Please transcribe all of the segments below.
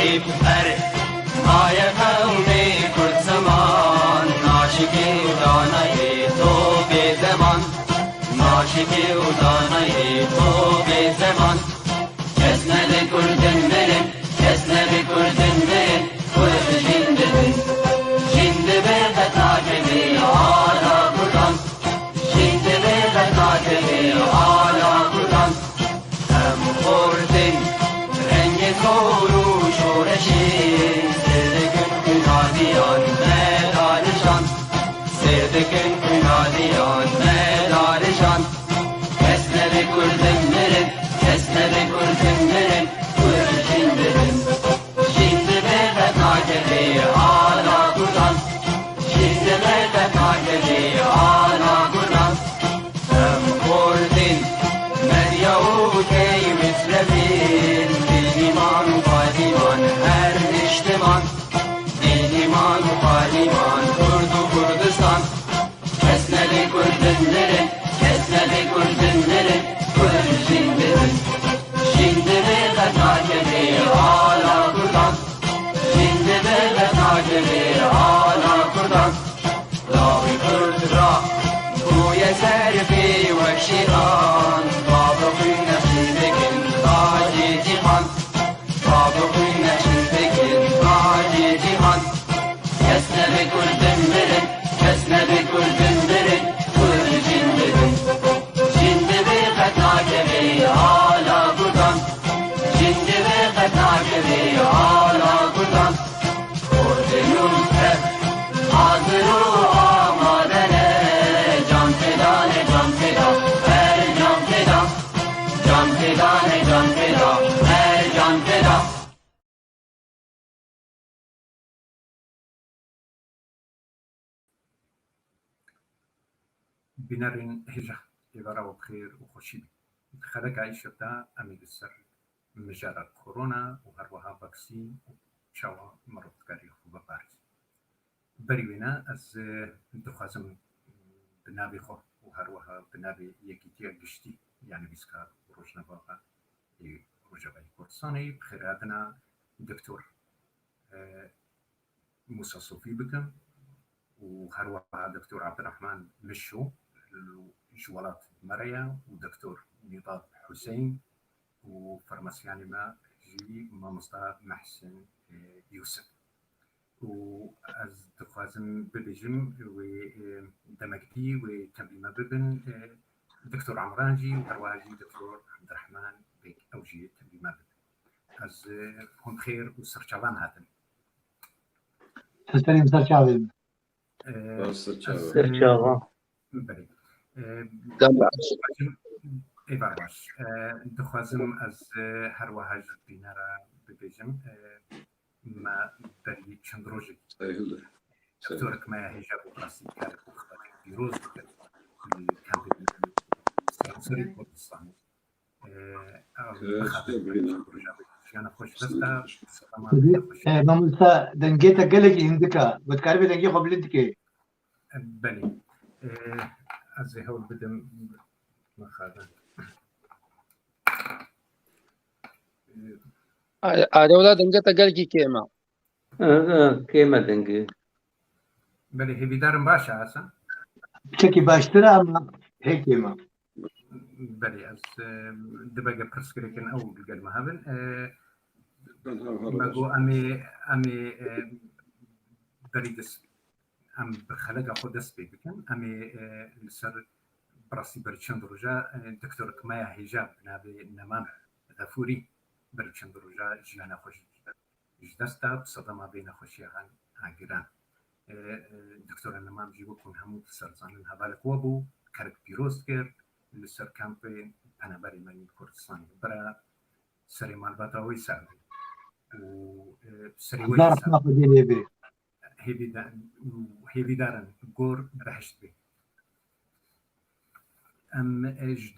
نصیب هر مای قومی کرد زمان ناشکی و دانه تو به زمان ناشکی و دانه تو به زمان کس نده کردن برن کس نده کردن برن کرد جنده بن جنده به قطعه آلا کردن جنده به قطعه آلا کردن هم خوردن رنگ کورو شورشی سردکن کنادیان مدارشان سردکن کنادیان مدارشان کس نده کردن برن کس نده کردن برن کرد جنده بن جنده به قطعه آلا کردن جنده به قطعه آلا کردن هم خوردن مریوتی مثل فیل دینیمان و قادیمان هر نشتمان دینیمان و قادیمان کرد و کردستان کس نده کردن برن کس نده کردن برن کرد جنده بن جنده به قطعه آلا کردن جنده به قطعه آلا کردن لاوی کرد را بوی سرفی و شیران بابا خوی نشین بکن تاجی جیهان بابا خوی نشین بکن تاجی جیهان کس نده کردن برن کس نده کردن برن کرد جنده بن جنده به قطعه آلا کردن جنده به قطعه آلا کردن خوردنون کرد حاضر و آمادنه جان فدانه جان فدا هر جان فدا جان فدانه جان فدا هر جان فدا بنرين هجة إبارة وبخير وخشيب خلق عيشة دا أمي السر مجرد كورونا وهروها فاكسين وشاوا مرض كاري خوبا بارز بريونا از دخوازم بنابي خو وهروها بنابي يكيتيا قشتي يعني بيسكا روجنا باقا رجباي كورساني بخيراتنا دكتور موسى صوفي بكم وهروها دكتور عبد الرحمن مشو جوالات مريا ودكتور نضال حسين وفرماسياني ما جي مامستا محسن يوسف وأز دخوازم ببجم ودمجتي وتمريما ببن دكتور عمرانجي وهرواجي دكتور عبد الرحمن بيك أوجي تمريما ببن أز هم خير وسرچاوان هاتن تسلیم سرچاوی سرچاوان بله دەمباش إيبار باش دخوازم از هروهاج بينارا ببجم ما بري چندروجي دكتورك ما هجاب وقاسي كارك وخبرك بيروز بكر الكامبين سوري كردستان أنا خوش دستا ماموستا دنگیتا گلک اندکا بتکاری بدنگی خب لندکه بله از هول بدم مخاطر ئادەوڵا دەنگێتە گەلکی کێمە کێمە دەنگی بله هیویدارم باشه اصلا چکی باشتره اما هیکی ما بله از دباگه پرسکریکن او بگل مهابن مگو امی بریدس ام بخلقه خود دست بکن امی لسر براسي برچند روجا دكتور كمايا حجاب نابي نمام غفوري برچند روجا جيانا خوش جدستا بصدما بين خوشيغان عاقران دكتور نمام جيبو كون همو سرزانن هبالك وابو كارك بيروست كير لسر كامبين پنبري من كردستان برا سري مالباتا ويساوي و سري ويساوي هيبي دارن قور رحشت بي ام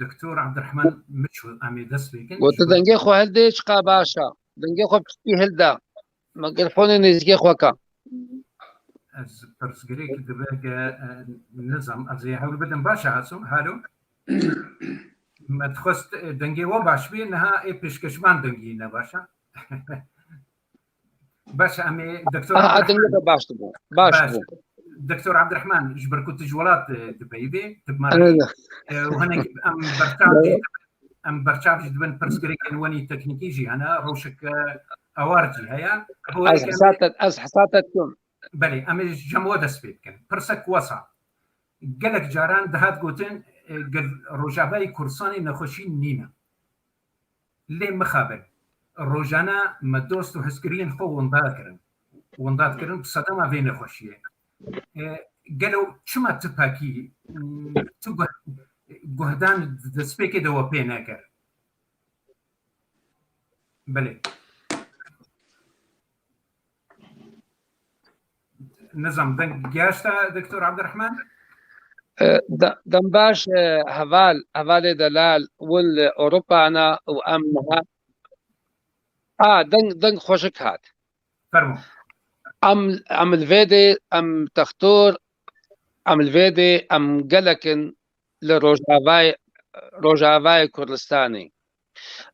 دكتور عبد الرحمن مشو امي دس بيكن گوتە دەنگێ خۆ هەلدێ چقا باشە دەنگێ خۆ پشتی هەلدا مەگەرفۆنی نزیکێ خۆکە از پرسگريك دباجة نظام از يحاول بدن باشا عصو هالو ما تخست دنگي و باش بي انها اي بيشكشمان دنگي نباشا باش امي دكتور عبد دنگه الرحمن باش تبو باش تبو دكتور عبد الرحمن جبر كنت جولات دبيبي تبماري وهنا ام برشاف جدبن برسكري كان وني تكنيكي جي انا روشك اوارجي هيا هو از حساتتكم بلي امي جمو دسبيت كان برسك وسع قالك جاران دهات قوتن قال روجاباي كورساني نخوشي نينا ليه مخابل روجانا ما دوست وهسكرين خو وندات كرن بصدمه بين خوشيه قالوا شما تباكي تبغى جهدان دسبيكي دو بيناكر بلي نظام دنگ جاشتا دكتور عبد الرحمن دنباش هفال دلال والأوروبا أنا وأمها دنگ خوشك هات فرمو أم الفيدي أم تختور أم الفيدي أم قلكن لروجافاي كردستاني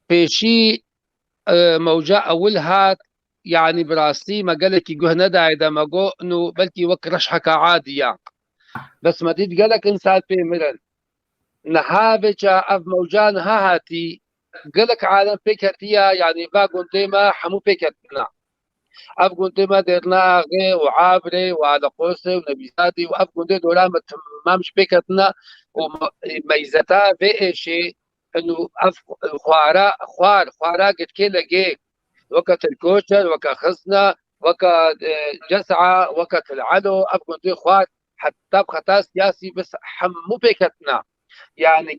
بيشي موجة أول هات يعني براستي ما قالك يقهنا دايدا ما قو إنه بلكي وك رشحك عادية بس ما تيت قالك إنسان في مرن نهابجا أف موجان هاتي قالك عالم بيكرتيا يعني باقون ديما حمو بيكرتنا أف قندما ديرنا غي وعابري وعلى قوسي ونبيزاتي وأف قندي دولا ما مش بيكرتنا وميزتا في إيشي إنه أف خوارا قد كيلا جيك وقت الكوشر وقت خزنة وقت جسعة وقت العلو أف قندي خوار حتى بخطا سياسي بس حمو بيكتنا يعني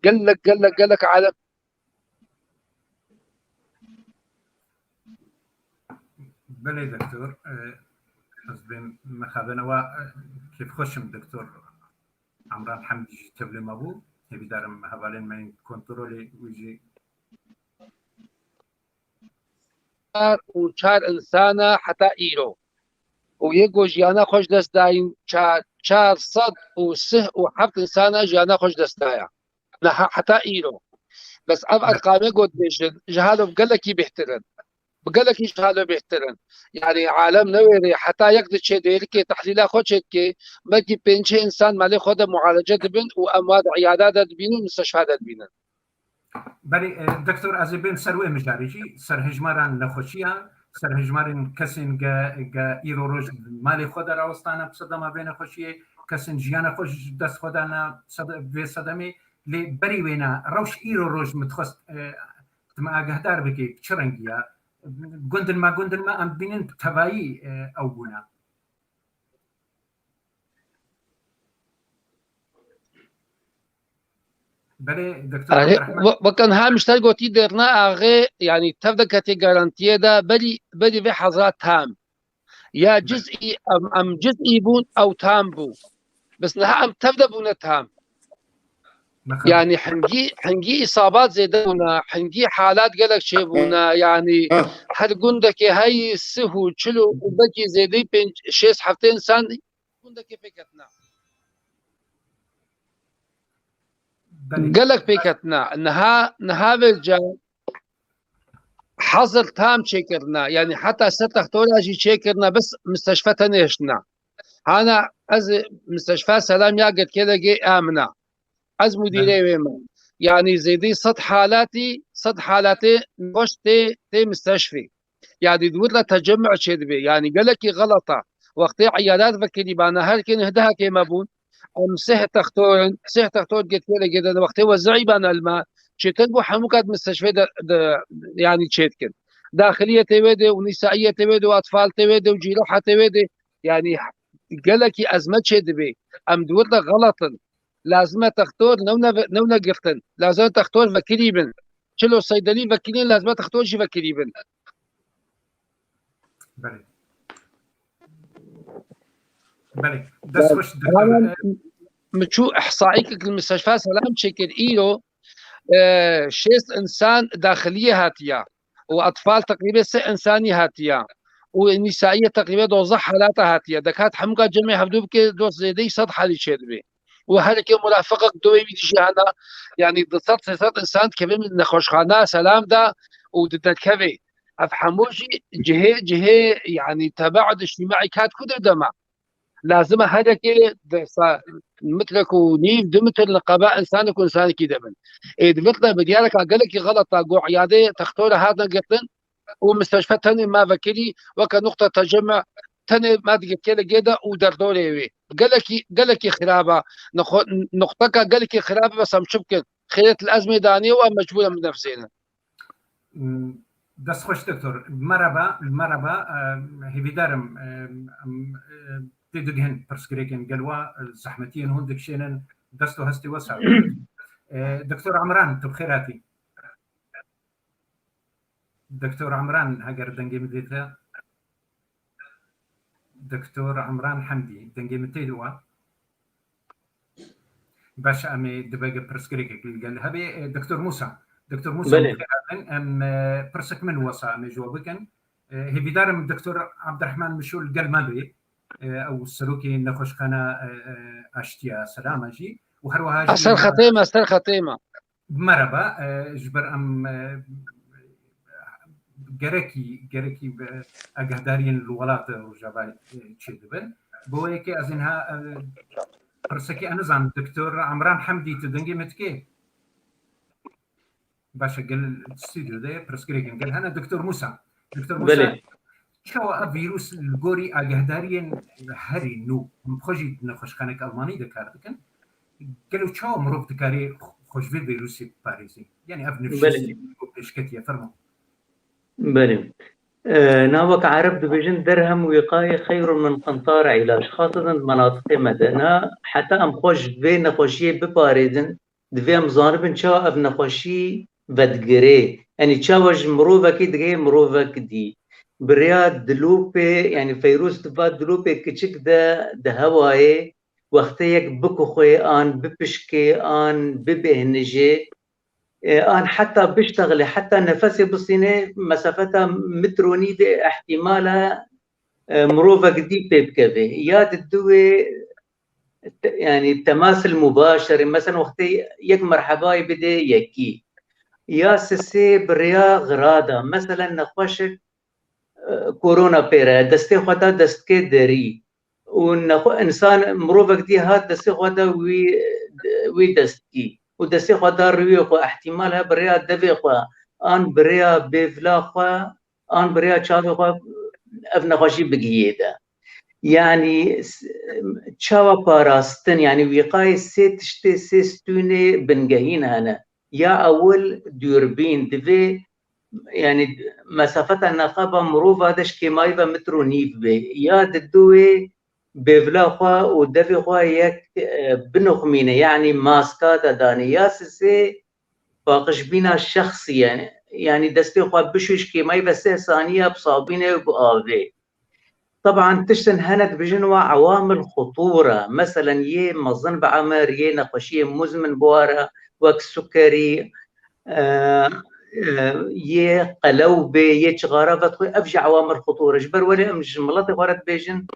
قلك على بلي دكتور حسبين مخابنا كيف خوشم دكتور عمران حمدي تبلي مابو يبي دارم هبالين من كنترولي ويجي وشار إنسانة حتى إيرو ويجو جيانا خوش دست داين شار صد وسه وحفت إنسانة جيانا خوش دست دايا حتى إيرو بس أرقامي قد بيشن جهاله بقلكي بيحترن بقلكي جهاله بيحترن يعني عالم نويري حتى يقدر شيء ديركي تحليلها خوش كي بلكي بينشي إنسان مالي خود معالجة دبن وأمواد عيادات دبينو مستشفيات دبينن بلي دكتور أزبين سروي مجاريجي سر هجماران نخوشيا سر هجمارن كسن جا إيرو روج مالي خود راوستانا بصدمة بين خوشية كسن جيانا خوش دست خودانا في صدمة لبري وينا روش إيرو روج متخص تما أجهدار بكي تشرنجيا قندن ما أم بينن تبايي أو بنا بلي دكتور عبد الرحمن وكان ها مشترك وتي درنا اغي يعني تبدا كتي جارانتيه دا بدي في حظات تام يا جزئي ام جزئي بون او تام بو بس نها ام تبدا بون تام يعني حنجي اصابات زيدونا حنجي حالات قالك شيبونا يعني هر قندك هاي سهو تشلو وبكي زيدي بين شيس حفتين سان قندك فكتنا قالك بيكتنا انها برجع حظر تام شكرنا يعني حتى ستختولا جي شكرنا بس مستشفى تنيشنا انا از مستشفى سلام يا قد كده جي امنه از مديري ويما يعني زيدي صد حالاتي نخش تي مستشفى يعني دور له تجمع شدبي يعني قالك غلطه وقت عيادات فكري بانا هل كان هدها كيما بون سه تختور قلت كده جدا وقت وزعي بنا الماء شتنبو حموكات مستشفى يعني تشيتكن داخليه تبدي ونسائيه تبدي واطفال تبدي وجراحه تبدي يعني قالك ازمه شدبي ام دور غلط لازم تختار نونا قرتن لازم تختار فكريبن شلو الصيدلي فكرين لازم تختار شي فكريبن بلي دس وش دكتور مشو احصائيك المستشفى سلام شكل ايلو شيس انسان داخليه هاتيه واطفال تقريبا 6 انساني هاتيه ونسائيه تقريبا 12 حالات هاتيه دكات حمقه جميع هبدوك دوس زيدي صد حالي شدبي وهذا كي مرافقه دوي بيجي هذا يعني ضصت انسان كبير من نخوشخانه سلام دا ودد كبي افهموشي جهه يعني تباعد اجتماعي كات كده دما لازم هذا كي مثلك ونيف دمتر لقباء انسانك وانسان كده من اذا بيطلع بديالك قال لك غلط اقو عياده تختار هذا قطن ومستشفى تاني ما فكري وكنقطه تجمع تاني ما تقول لك كده ودردوري قال لك خرابه نقطه قال لك خرابه بس مشبك خيرت الازمه دانيه ومجبوره من نفسنا دست خوش دکتور مرحبا هیویدارم تدقهن برسكريكن قالوا زحمتين هندك شينن دستو هستي وسع دكتور عمران تبخيراتي دكتور عمران هاجر دنجي مديتا دكتور عمران حمدي دنجي متيدوا باش امي دباقه برسكريك قال هبي دكتور موسى بله ام برسك من وصا امي جوابكن هي بدارم الدكتور عبد الرحمن مشول قال ما بي او السلوكي نخش خنا اشتيا سلامه جي وهروها استر ختيمه مرحبا جبر ام جركي اقدارين الولات وجاباي تشدبل بويكي ازنها برسكي انا زعم الدكتور عمران حمدي تدنجي متكي باشا قال الاستوديو ده برسكريكن قال انا دكتور موسى بله شو فيروس الجوري اقدارين هري نو مخجي نخش خانك الماني دكارتكن قالوا شو مروف دكاري خوش في فيروسي باريسي يعني ابن بله اشكتيه فرمو بله ناوك عرب دبيجن درهم وقاية خير من قنطار علاج خاصة مناطق مدنا حتى ام خوش في نخوشي بباريزن دفي ام زانبن شا اب نخوشي بدقري يعني شاوج مروفك دقي مروفك دي برياد دلوبي يعني فيروس دفات دلوبي كتشك ده هواي وقتيك بكو خوي ان ببشكي ان ببهنجي أنا حتى بشتغل حتى نفسي بالصينية مسافتها متروني دي احتمالها مروفة جديد بكذا يا الدوي يعني التماس المباشر مثلا وقتي يك مرحبا بدي يكي يا سسي بريا غرادة مثلا نخوشك كورونا بيرا دستي خدا دستكي دري ونخو انسان مروفة جديد هاد دستي خدا وي دستكي ودسي خدا روي خو احتمالها بريا دفي خو ان بريا بفلا خو ان بريا تشافي خو افنا خوشي بقيده يعني تشاوا باراستن يعني وقاي سيت شتي سيستوني بنجهين هنا يا اول دوربين دفي يعني مسافة النقابة مروفة دش كمايفا مترو نيف بي يا ددوي بفلا خوا ودفي خوا يك بنخمينه يعني ماسكات داني يا سي باقش بينا الشخصي يعني دستي خوا بشوش كمايفا 6 ثانية بصابينه وبآفي طبعا تشتن هند بجنوا عوامل خطورة مثلا يه مظن بعمر يه نقشية مزمن بوارا وك سكري يه قلوبة يه شغارة أفجع عوامل خطورة جبر ولا مش ملاتي غارت بيجن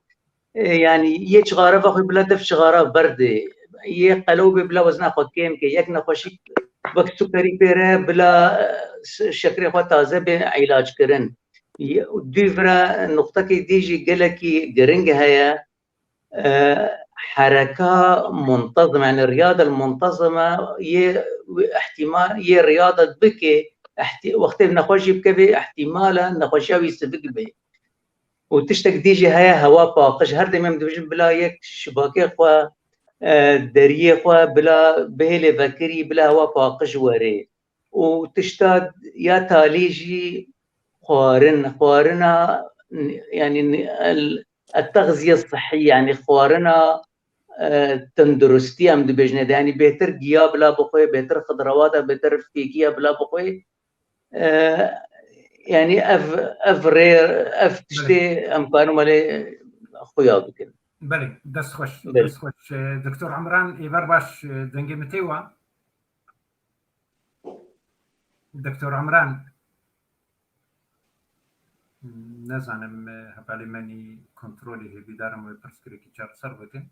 يعني يه شغارة فخوي بلا دف شغارة بردة يه قلوبة بلا وزن خود كيم كي يك نقشي وقت سكري بيرا بلا شكري خود تازه بعلاج كرن ديفرا نقطة كي ديجي قلكي قرنج هيا حركة منتظمة يعني الرياضة المنتظمة يه احتمال يه رياضة بكي وقت نخوشي بكبي احتمالا نخوشي يستفق به وتشتك ديجي هيا هوا باقش هر دايما مدوجن بلا يك شباكي خوا دريه خوا بلا بهلي فكري بلا هوا باقش وري وتشتاد يا تاليجي خوارنا يعني التغذية الصحية يعني خوارنا تندرستي ام دبجنه يعني بهتر جيا بلا بقوي بهتر خضروات بهتر فيكيا بلا بقوي يعني اف تشتي امكانه مالي اخويا بكن بله دست خوش دكتور عمران يبر باش دنجي متيوا دكتور عمران نزانم هبالي ماني كنترولي هي بدارم وبرسكريكي جار سربتين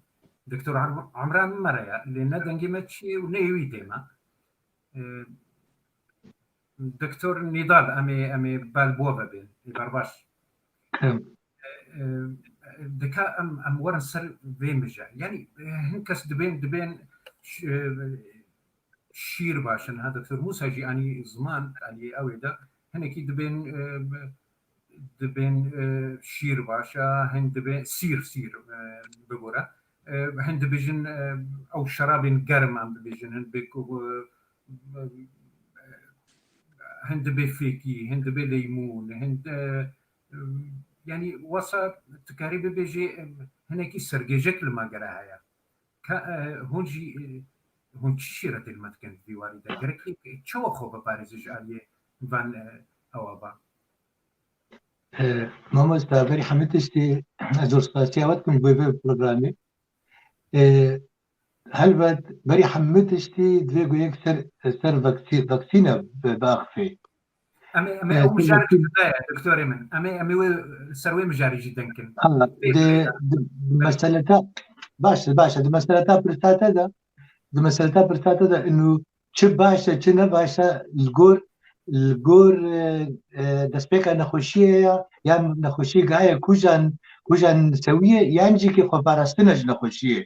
دكتور عمران مريا لأن دنجي متشي ونيوي ديما دكتور نضال امي بالبوبه بين برباش دكا ام ورن سر بين بجا يعني هنكس دبين شير باشن هذا دكتور موسى جي اني زمان علي اوي ده هنكي دبين شير باشا هند دبين سير ببورا هند بيجن او شراب قرم عم بيجن هند بيكو هند بفيكي هند بليمون هند يعني وصل تقريبا بيجي هناك سرجيجك لما قراها هون شيرة المتكن في والدة قريك شو خو ببارزج عليه فان اوابا ماما استابري حمتشتي ازور سباسيا واتكم بويبي بروغرامي هل بد بري حمتشتي دفيقو يكسر سر فاكسينا باخفي امي او مجارك بداية دكتور ايمن امي سروي مجاري جدا كن دي مسألة باشا دي مسألة برستاتا ده انه چه باشا چه نباشا الجور دسبيكا نخوشية يا نخوشي قاية كوجان سوية يانجي كي خبارستنج نخوشية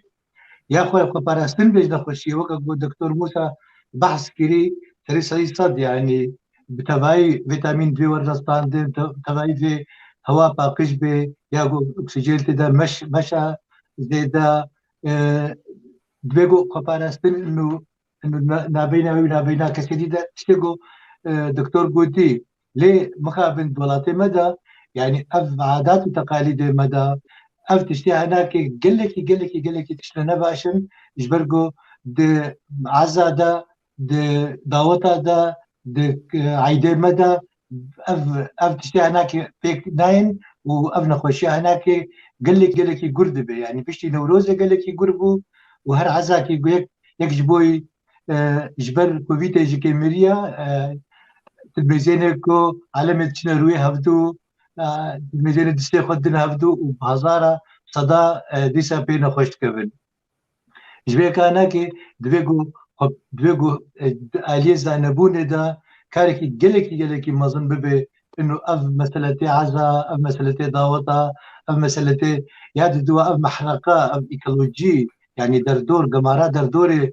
يا خبارستن بيج نخوشية وكا دكتور موسى بحث كري سري صد يعني بتبعي فيتامين بي ورنستان دي بتبعي في هواء باقش بي ياغو اكسجين تدا مشا زيدا دبيجو خبارستن انه نابينا كثير ده تشتغل دكتور قوتي ليه مخابن دولاتي مدى يعني اف عادات وتقاليد مدى اف تشتي هناك قال لك تشتي نباشن جبرجو د عزاده د داوتا ده د عيدي مدى اف تشتي هناك بيك ناين واف نخوشي هناك قال لك قرد يعني بيشتي نوروزه قال لك قربو وهر عزاكي يقول يك جبوي جبر كوفيد يجي كيميريا تلميذينكو علامة شنروي هبدو تلميذين دستي خدنا هبدو وبهزارة صدا ديسا بينا خوشت كبن جبه كاناكي دويقو آلية زانبون دا كاركي جلكي مظن ببي انه اف مسألة عزا اف مسألة داوطة اف مسألة ياد دوا اف محرقة اف ايكولوجي يعني دردور قمارات دردوري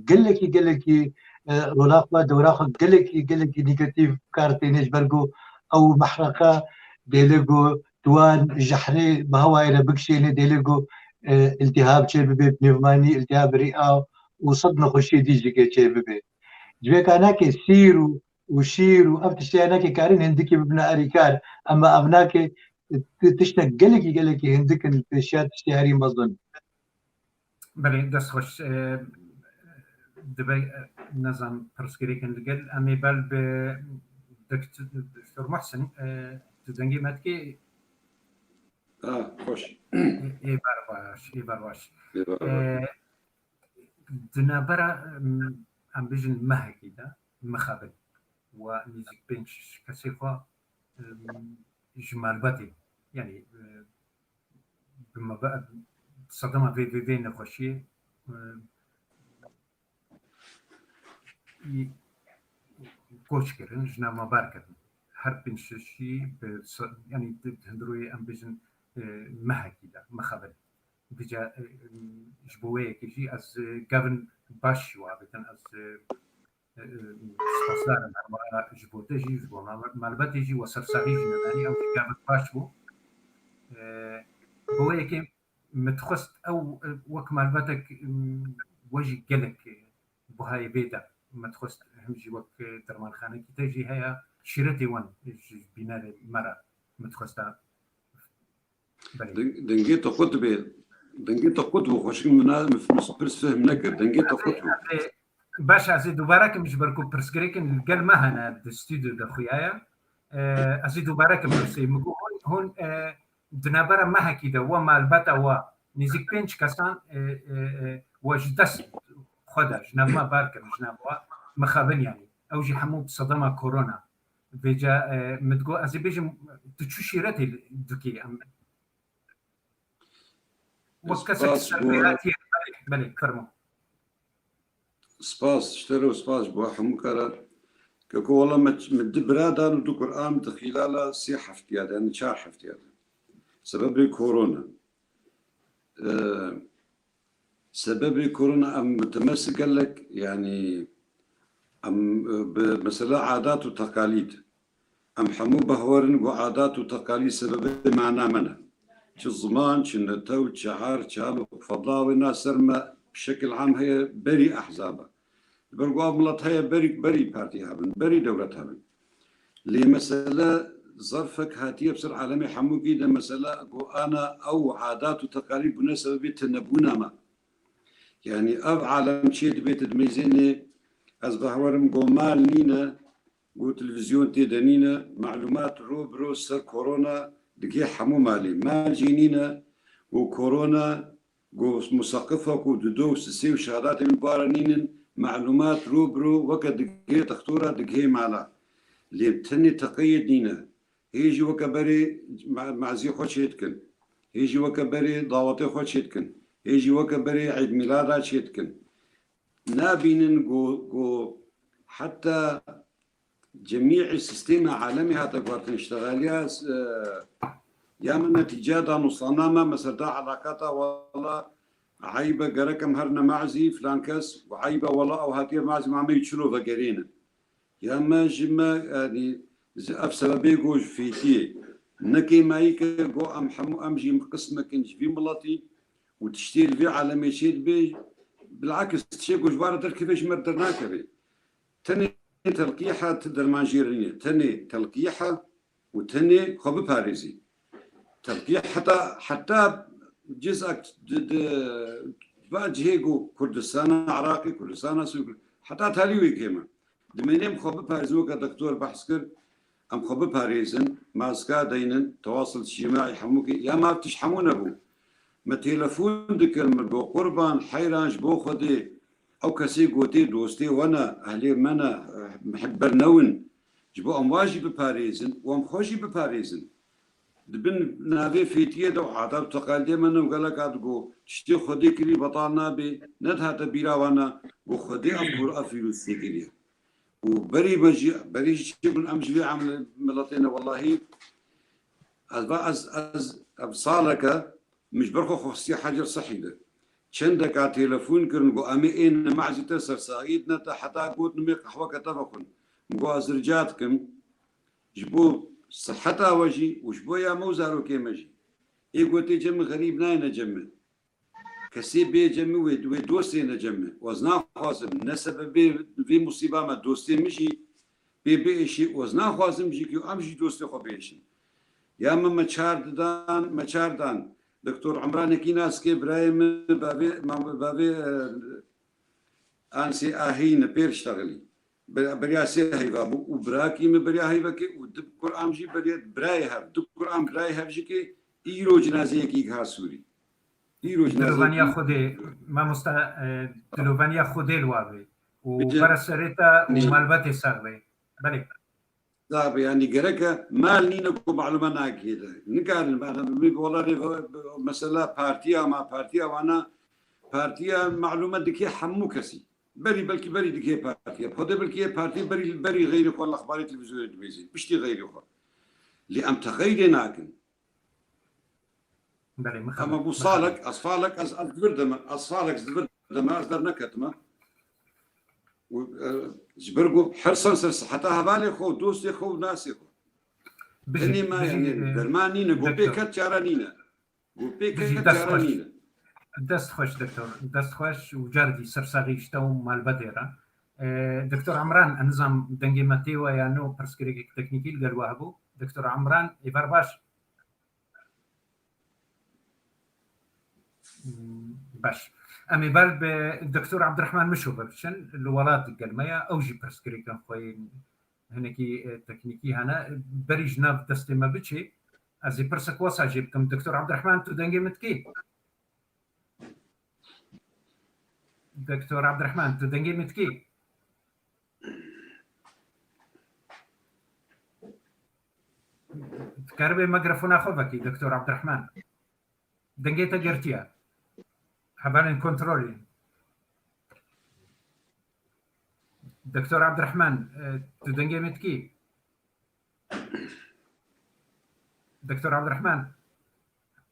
قلكي رولاقوا دوراخو قلكي نيجاتيف كارتينيش برقو او محرقة ديلقو دوان جحري بهوا الى بكشيني ديلقو التهاب شيء ببي بنيوماني التهاب رئة وصدنا خشي ديجي شيء ببي جبيك اناكي سيرو وشيرو افتشتي اناكي كارين هندكي ببنا اريكار اما ابناكي تشتك قلكي هندك الاشياء تشتي هاري مظن بله دست خوش دبي نظام برسكري كان قال امي بال دكتور محسن تدنجي ماتكي خوش اي برواش دنابرا ام بيجن مهكي ده مخابل ونيزك بنش كسيفا جمال باتي يعني بما بقى صدمة في نخوشي كوش كرن جنا مباركة هر بنششي يعني هندروي ام بيجن مهكي ده مخابل بيجا جبويه كيجي از جافن باشي وابتن از سپاسدارم هر جبوتجي جبو مالبتجي وسرساغي جناني او جافن باشو بويه كي متخست او وك مالبتك وجي قلك بهاي بيدا متخست همجي وك درمان خانه كي تجي هي شيرتي وان بناء مرة متخستا دنجيت قطبي دنجيت قطبه خوش منا مفبرس فهم نقر دنجيت قطبه باش ازيد وبارك مش بركو برسكريكن قال ما هنا الاستوديو ده خويايا ازيد وبارك برسي مقول هون دنابرا ما هكذا وما البتا و نزيك بينش كسان وجدس خدا جناب ما بارك جناب مخابن يعني او جي حمو بصدمه كورونا بيجا متقول ازي بيجي تشو شيرتي دوكي وكسك السلبيات بلي فرمو سباس اشتروا سباس بو حمو كرا كوكو والله مدبرة ندو قرآن خلال 6 حفتيات يعني 4 حفتيات سبب كورونا. سبب كورونا أم متمسك قال لك يعني أم بمثلا عادات وتقاليد أم حمو بهورن وعادات وتقاليد سبب معنا منها شو الزمان شو النتو شعار شالو فضاوي الناس سرمة بشكل عام هي بري أحزابها برقوا ملت هي بري بارتيها بري دولتها لمسألة ظرفك هاتية بسر عالمي حمو كيدا مسألة أنا أو عادات وتقاليد بنسبة تنبونا ما يعني أب عالم شيء بيت دميزيني أصبح ورم قومال نينا وتلفزيون تيدانينا معلومات روبرو سر كورونا دقي حمو مالي مال جينينا وكورونا قو مسقفة ودودو سسي وشهادات من بارانين معلومات روبرو وقت دقي تختورة دقي مالا اللي تني تقيد نينا هيجي وكبري معزي خوش يتكن هيجي وكبري ضاوطي خوش يتكن يجي وكبري عيد ميلادات شيتكن نابين جو حتى جميع السيستم العالمي هذا قوات اشتغاليا يا من نتيجة نصنامة مسدا علاقاتها والله عيبة قركم هرنا معزي فلان كس وعيبة والله أو هاتي معزي ما يتشلو فقرينا يا ما جمع يعني أفسبابي جوج فيتي نكي مايك جو أم حمو أمجي قسمك إنج في ملاتي وتشتيل في على ميشيد بي بالعكس تشيك وجبارة كيفاش مردرناك بي تاني تلقيحة تقدر ما نجيرني تاني تلقيحة وتاني خب باريزي تلقيح حتى جزء باجهيجو كردستان عراقي كردستان سوري حتى تاليوي كيما دمينيم خب باريزو كدكتور بحث كر ام خب باريزن ماسكا دينن تواصل اجتماعي حموكي يا ما بتشحمون ابو ما تلفون دكلمة بو قربان حيرانش بو خدي أو كسي قوتي دوستي وانا أهلي منا محب برنون جبو أمواجي بباريزن وام خوشي بباريزن دبن نابي فيتيه دو عادة وتقالدي منا وقالك عدقو تشتي خدي كري بطالنا بي ندها تبيرا وانا وخدي أفكور أفيروسي كري وبري بجي بري شبن أمجبي عمل ملطينا والله از أبصالك مش برخو خصية حجر صحي ده چندك على تلفون كرن قو أمي إن معزي تسر سايدنا حتى قوت نمي قحوة كتفقن قو أزرجاتكم جبو صحتها وجي وجبو يا موزارو كيمجي إيه قوتي جم غريب ناين جمع كسي بي جمع ودوستي نجمع وزنا خازم نسبب بي مصيبة ما دوستي مشي بي إشي وزنا خازم جي كيو أمشي دوستي خو بيشي يا ما مچاردان دكتور عمران كيناس كي برايم بابي انسي اهين بيرشتغلي برياسي هيفا وبراكي بريا هيفا كي ودب قران جي برايها دب قران برايها جي ايرو جنازه كي غاسوري ايرو جنازه دلوانيا خودي ما مستا دلوانيا خودي الواوي وبرسريتا ومالبتي ساغوي بلي طيب يعني جركة مال نينا كو معلومة ناكيدة نقال أنا والله مثلا بارتيا ما بارتيا وأنا بارتيا معلومة دكية حمو كسي بري بلكي بري دكية بارتيا بخده بلكي بارتيا بري غير خو الأخبار التلفزيونية تبيزين بشتي غير خو اللي أم تغير ناكن أما بوصالك أصفالك أصفالك زبردما أصدر نكتما جبرقو حرصا سرس حتى هبالي خو دوستي خو ناسي خو بني ما يعني درمانينا قو بيكت جارانينا قو بيكت جارانينا دست خوش دكتور دست خوش وجاردي سرساغيشتو مال بديرة دكتور عمران انظام دنجي ماتيوا يانو برسكريك تكنيكي القلوابو دكتور عمران يبرباش باش أمي بال بالدكتور عبد الرحمن مشو بشن الولاد القلمية أوجي برسكريكا خوي هناكي تكنيكي هنا بري جناب دستي ما بتشي أزي برسك واسع جيبكم دكتور عبد الرحمن تدنجي متكي دكتور عبد الرحمن تدنجي متكي تكربي ميكروفون أخوك دكتور عبد الرحمن دنجيتا جرتيا حبالين كنترولين دكتور عبد الرحمن تدنجي متكي دكتور عبد الرحمن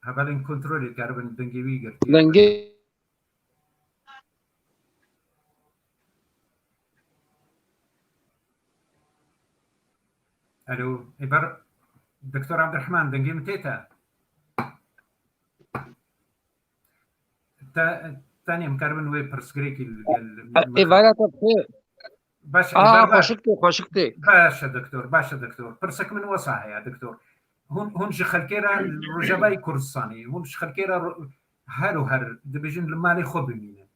هبالين كنترولي كاربن دنجي ويجر دنجي الو إبر دكتور عبد الرحمن دنجي متيتا تاني مكاربن وي برسكريكي عبارة بخير باشا خوشكتي باشا دكتور برسك من وصاها يا دكتور هون شخلكيرا رجباي كورساني هون شخلكيرا هر دبيجن المالي خوب مين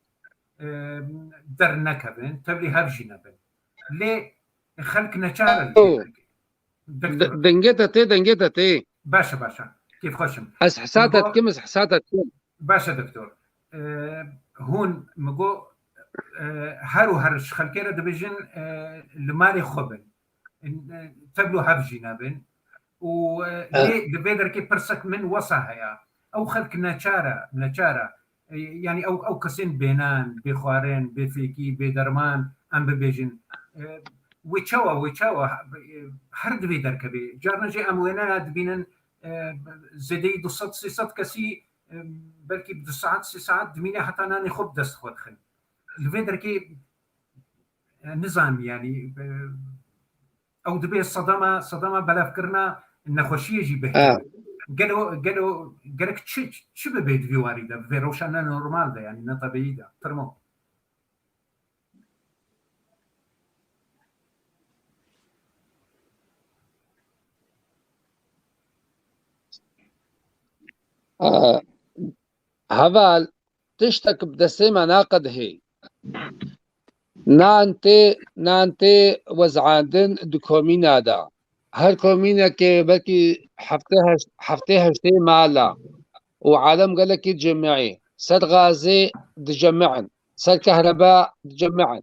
در نكبن تبلي هبجينا بن ليه خلق نشار دنجتا تي باشا كيف خوشم حساتت كم حساتت كم باشا دكتور هون مجو هر شخلكيرا دبيجن المالي خوبن تبلو هبجينا بن وليه دبيدر كي برسك من وصاها او خلق نچارا يعني او كسين بينان بخوارين بفيكي بدرمان ام ببيجن ويتشاوا هر دبيدر كبي جارنا جي اموينا دبينن زدي دوصات سيصات كسي بلكي بدساعات ساعات دمينا حتى انا نخب دست خود خل الفيدر كي نظام يعني او دبي الصدمه بلا فكرنا النخوشيه يجي به قالك تشي ببيت في وارده في روشانا نورمال ده يعني طبيعي ده فرمو هبال تشتك بدسيمة ناقد هي نانتي وزعاندن دكومينا دا هر كومينا كي بلكي حفتها شتي مالا وعالم قال لك يتجمعي سد غازي تجمعن سد كهرباء تجمعن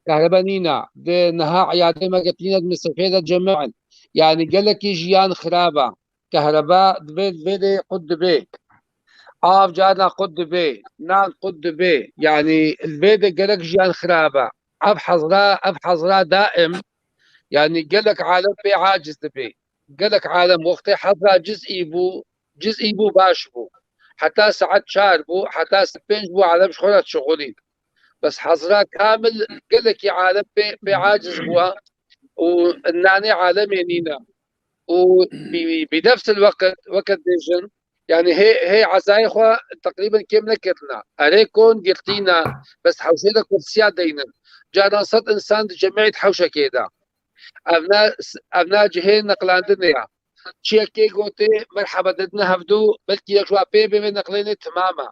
كهرباء نينا دي نها عيادة ما قتلينا المستفيدة تجمعن يعني قال لك جيان خرابة كهرباء دبي قد بي جانا قد بي نان قد بي يعني البيت قال لك جيان خرابة أبحظرا دائم يعني قال لك عالم بي عاجز بي قال لك عالم وقتي حضرا جزئي بو باش بو حتى ساعات شهر بو حتى سبنج بو عالم شغلات شغلين بس حضرا كامل قال لك يا عالم بي عاجز بو والناني عالم ينينا وبنفس الوقت وقت ديجن يعني هي عزايخوا تقريبا كامله كتلنا عليكم قلتينا بس حوشينا كرسيات دينا جانا صد انسان جمعيه حوشه كده ابناء جهين نقلاندنا تشيكي قوتي مرحبا ددنا هفدو بلكي يشوا بيبي من نقليني تماما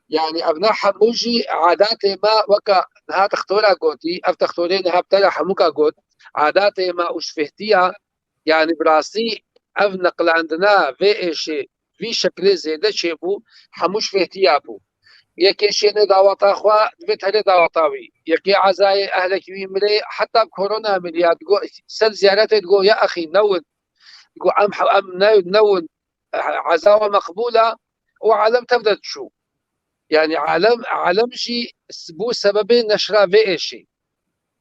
يعني ابناء حموجي عاداتي ما وكا نها تختورا قوتي اف تختورين هبتلا حموكا قوت عاداتي ما وش فهتيها يعني براسي اف نقلاندنا في اشي في شكل زيادة شيبو حموش فهتيها بو يكي شيني دعوتا اخوا دبت هلي دعوتاوي يكي عزاي اهلك يمري حتى بكورونا مليات تقول سل زيارتي تقول يا اخي نون تقول ام نون عزاوه مقبوله وعالم تبدا تشوف يعني عالم شيء بو سببين نشرة في شيء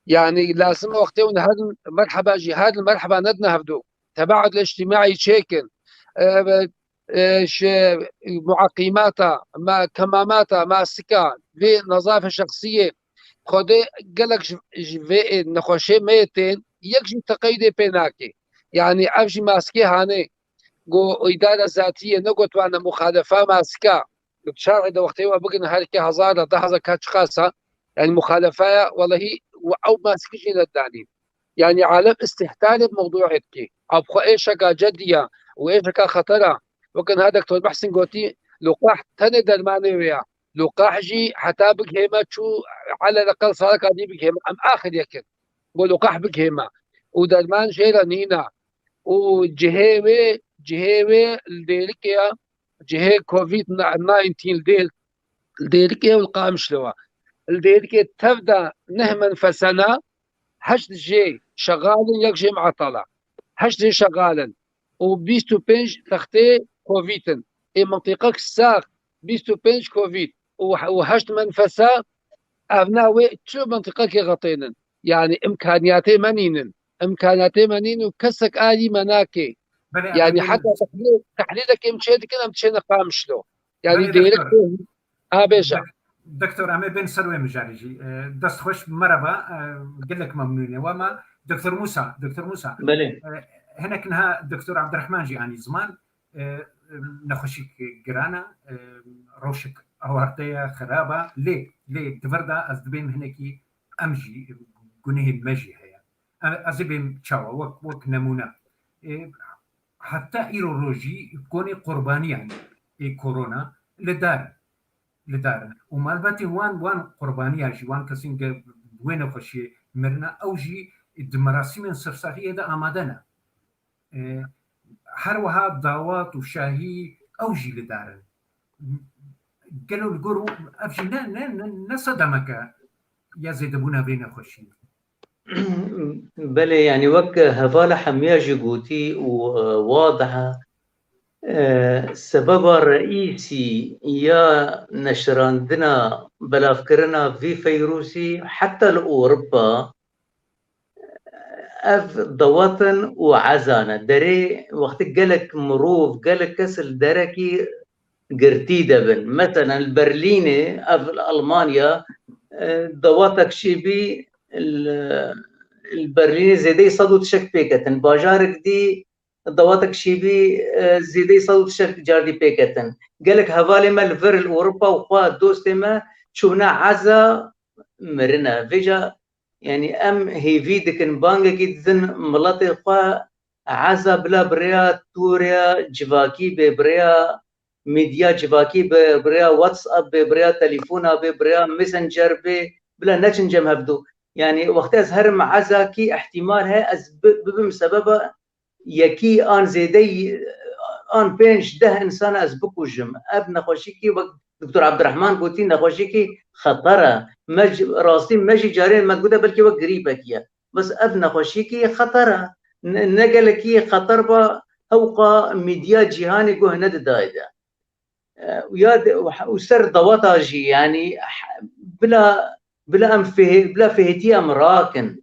يعني لازم وقتين هذا مرحبا جهاد المرحبا ندنا هبدو تباعد الاجتماعي شيكن معقيماتا ما كماماتا ما سكا في نظافة شخصية خده قالك في نخوشي ميتين يكجي تقيدي بيناكي يعني أفجي ماسكي هاني قو إدارة ذاتية نقول وانا مخالفة ماسكا بتشارع إذا وقتي وبقنا هالكي هزار لحظة كاتش خاصة يعني مخالفة والله أو ماسكيش للدانين يعني عالم استهتار بموضوع هيك أو بخو إيش شكا جدية وإيش شكا خطرة وكان هذا دكتور محسن قوتي لقاح تاني درماني ويا لقاح جي حتى بكهما شو على الأقل صار كادي بكهما أم آخر يكن قول لقاح بكهما ودرمان شيرا نينا وجهيوي الديركيا جهه كوفيد 19 الديركيا والقام شلوا الديركيا تبدا نهما فسنه هشت جي شغالا يكجي معطلة هشت جي شغالا وبيستو بينج تختي كوفيتن اي منطقة الساق بيستو بينج كوفيد وهشت منفسة ابناوي تشو منطقة كي غطينن يعني إمكانياتي منين وكسك آلي مناكي بله يعني حتى تحليلك مشيت كده مشينا قامشلو يعني ديرك بيجا دكتور أمي بن سروي مجاريجي دست خوش مربا قل لك ممنونة وما دكتور موسى بله هنا كنها دكتور عبد الرحمن جي يعني زمان نخوشيك جرانا روشك هوارتيا خرابة ليه دفردا از دبيم هناكي أمجي قنيه المجي هيا أزبيم تشاوا وك نمونة حتى إيروروجي كوني قرباني يعني كورونا لدار ومالباتي وان قربانية جي وان كسين وين خوشي مرنا أو جي دمراسي من سرساخية دا آمادنا هروها دعوات وشاهي أو جي لدارن قالوا القرو أفجي نصدمك يا زيد أبونا بين خوشي بله يعني وك هفالة حمية جيبوتي وواضحة السبب الرئيسي يا نشراندنا بلافكرنا في فيروسي حتى لأوروبا اف ضوطن وعزانة دري وقت قالك مروف قالك كسل دركي قرتي دبن مثلا البرليني اف المانيا ضواتك شيبي البرليني زيدي صدو تشك بيكتن باجارك دي ضواتك شيبي زيدي صدو تشك جاردي بيكتن قالك هفالي ما الفر الاوروبا وخوا دوستي ما شونا عزا مرنا فيجا يعني ام هي فيدكن بانجا كيتزن ملاتي خوا عزا بلا بريا توريا جواكي ببريا ميديا جواكي ببريا واتساب ببريا تليفونا ببريا ميسنجر بلا نتشنجم هبدو يعني وقت از هرم عزا كي احتمال هي از ببم سبب يكي ان زيدي ان بينش ده انسان از بكوجم اب نخوشيكي دكتور عبد الرحمن قوتي نخوشيكي خطره راسي ماشي جارين مجوده بلكي وقت قريبك يا بس اب نخوشيكي خطره نقلكي خطر با هوقا ميديا جهاني جو هند دايده وياد وسر ضواتا جي يعني بلا فهتي امراكن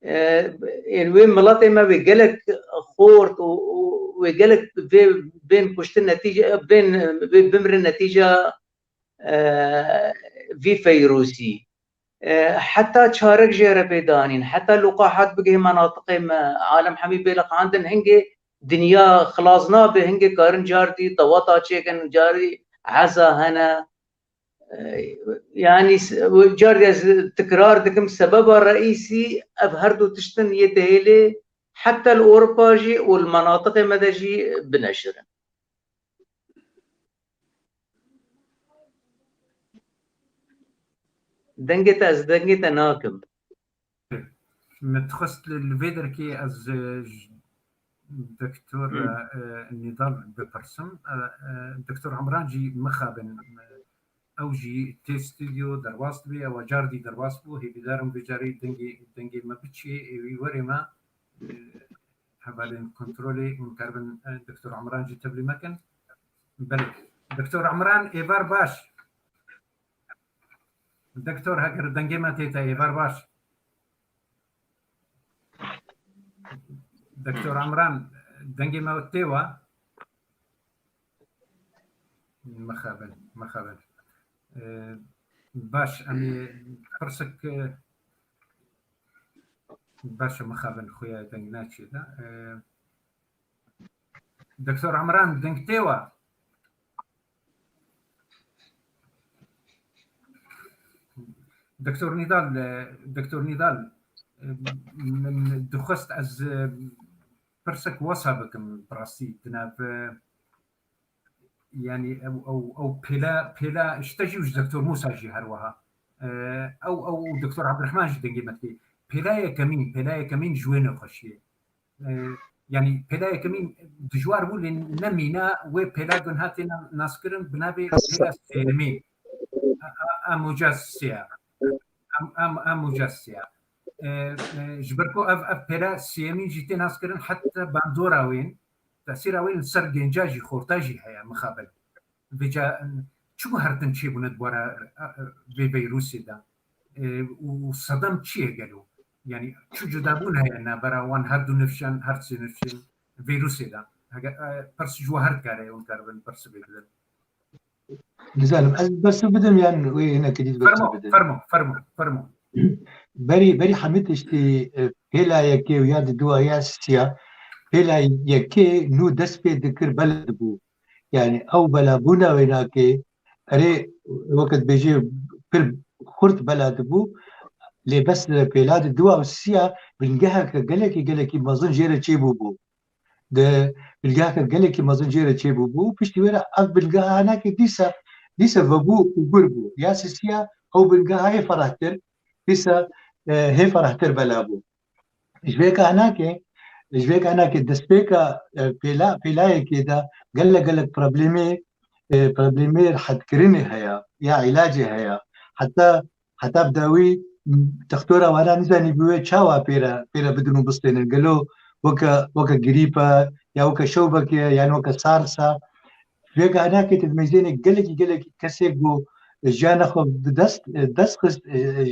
يعني وين ملاطي ما بيقلك خورت ويقلك بين كشت النتيجه بين بمر النتيجه في فيروسي حتى تشارك جيره بيدانين حتى اللقاحات بقي مناطق عالم حميد بيلق عندن هنجي دنيا خلاصنا بهنجي كارن جاردي طواطا تشيكن جاري عزا هنا يعني جاري تكرار دكم السبب الرئيسي أبهردو تشتن يدهيلي حتى الأوروباجي والمناطق مدجي بنشر دنجت ناكم متخص الفيدر كي از دكتور النضال ببرسم دكتور عمران جي مخابن او جي تي ستوديو درواست بي او جاردي درواست بو هي بدارم بجاري دنجي ما بتشي ويوري ما حوالين كنترولي مكربن دكتور عمران جي تبلي مكان بلي دكتور عمران ايفار باش دكتور هاجر دنجي ما تيتا ايفار باش دكتور عمران دنجي ما وتيوا مخابن باش امي فرسك باش مخابن خويا دنجناتشي ده دكتور عمران دنجتيوا دكتور نضال من دخست از برسك وصابكم براسي تناب يعني او بلا اشتجيوش دكتور موسى جي هروها او دكتور عبد الرحمن جي دنجمتي بلايا كمين جوينه خشيه يعني بلايا كمين دجوار بول نمينا و بلا دون هاتنا ناسكرن بنابي بلا سيمين اموجاسيا جبركو اف بلا سيمين جيتي ناسكرن حتى باندورا وين تأثير وين سر جنجاجي خورتاجي هيا مخابل بيجا شو هرتن شي بند برا في فيروسي دا وصدم شي قالوا يعني شو جدابون هي أنا براوان هردو نفشان هرتسي نفشين فيروسي ده برس جوا هرد كاري ونكربن برس بيدل نزالم بس بدم يعني وين كديد بس بدم فرمو بري حميتشتي هلا يكي وياد دوا ياسيا هلا يكي نو دسبي ذكر بلد بو يعني او بلابونا ويناكي اري وقت بيجي كل خرط بلد بو لي بس بلاد دوا وسيا بنجاها قالك ما ظن جيره تشيبو بو ده بلقاها قالك ما ظن جيره تشيبو بو بيشتي ولا بلقاها هناك ديسا فبو وقربو يا سيا او بلقاها هي فرحتر ديسا هي فرحتر بلابو جبيكا هناك دسبيكا بلا كده قال لك بروبليمي رح تكرني هيا يا علاجي هيا حتى بداوي تختورا وانا نزاني بيوي تشاوا بيرا بدنو بسطين قالوا وكا قريبا يا وكا شوبك يعني وكا سارسا فيك هناك تدميزين قال لك كسيقو جانا خو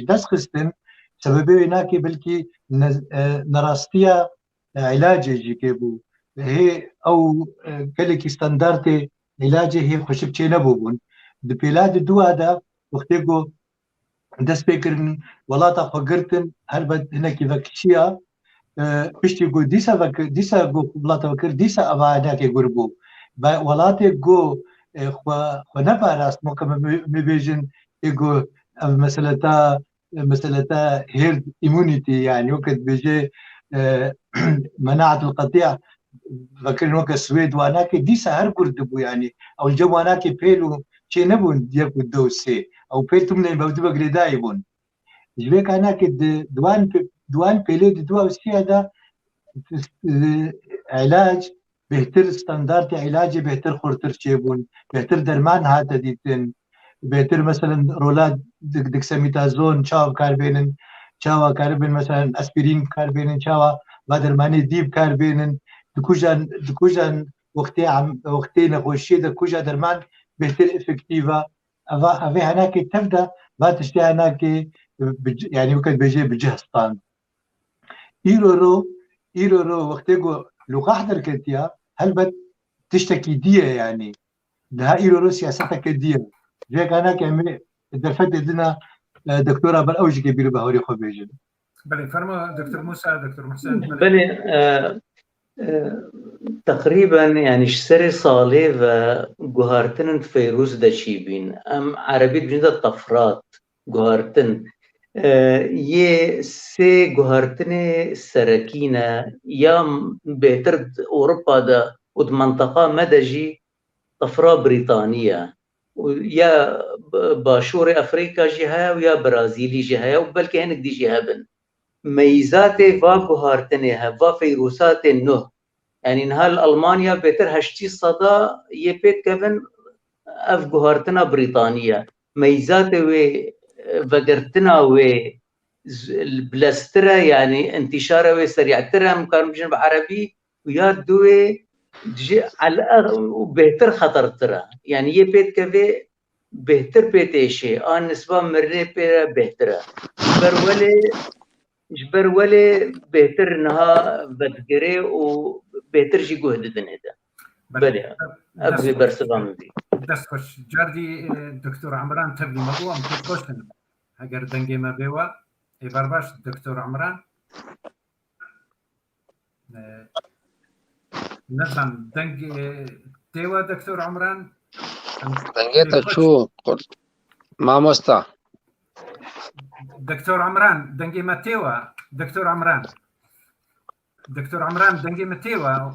دس خستن سببي هناك بلكي نراستيا علاجي جيكيبو هي او قال لك ستاندارتي علاجي هي خشب تشي نبوبون بلاد الدوا دا وقتيقو دس بيكرن ولا تفكرتن هربت هناك فاكشيا بيشتي جو ديسا جو ولا تفكر ديسا ابا هناك يقربو ولاتي جو خو نبا راس ممكن مبيجن يقول مسألة هيرد إيمونيتي يعني وقت بيجي مناعة القطيع فكر وقت السويد واناك ديسا هر قردبو يعني أو الجو واناك بيلو شي نبون ديكو الدوسي أو بيل تمنين بودبا قريدايبون جبيك هناك دوان بيلو دوا وسي هذا علاج بهتر ستاندارت علاجي بهتر خورتر شيبون بهتر درمان هاتا ديتن بهتر مثلا رولاد دكساميتازون شاو كاربينن شاوا كاربين مثلا اسبرين كاربينن شاوا بدرماني ديب كاربينن دكوجان وقتي نخوشي دكوجا درمان بهتر افكتيفا افي هناك تبدا ما تشتي هناك يعني وقت بيجي بجهستان إيرورو وقتيقو لو حضر كتيا هل بد تشتكي دية يعني ده إيرورو سياستها كدية جاك أنا كمي دفت لنا دكتورة بالأوجي كبير بهوري خبيجن بلي فرما دكتور موسى دكتور محسن بلي تقريبا يعني شسري صالي وجوهرتن فيروز دشيبين أم عربيت بجد الطفرات جوهرتن ये से गुहरतने सरकीना या बेहतर أوروبا دا ود منطقة مدجي طفرة بريطانية يا باشور أفريقيا جهة ويا برازيلي جهة وبلكي هنك دي جهة بن ميزات فا جوهرتنها فا فيروسات النه يعني نهال ألمانيا بيتر هشتي صدا يبيت كفن أف جوهرتنا بريطانية ميزات وقرتنا والبلاسترة يعني انتشاره وسريعترها مقارنة بجنب عربي ويا دوي على وبهتر خطر ترى يعني يبيت كذا بهتر بيتيشي آن نسبة مرة بهترة جبر ولي بهتر نها بدقري وبهتر شي جهد دنيدا بلي أبغي برسبام بي دست خوش جاردي دكتور عمران تبلي موضوع مكوشن اگر دنگي ما بيوا اي برباش دكتور عمران نظام دنگي تيوا دكتور عمران دنگيتا شو قلت ما مستا دكتور عمران دنگي ما تيوا دكتور عمران دنگي ما تيوا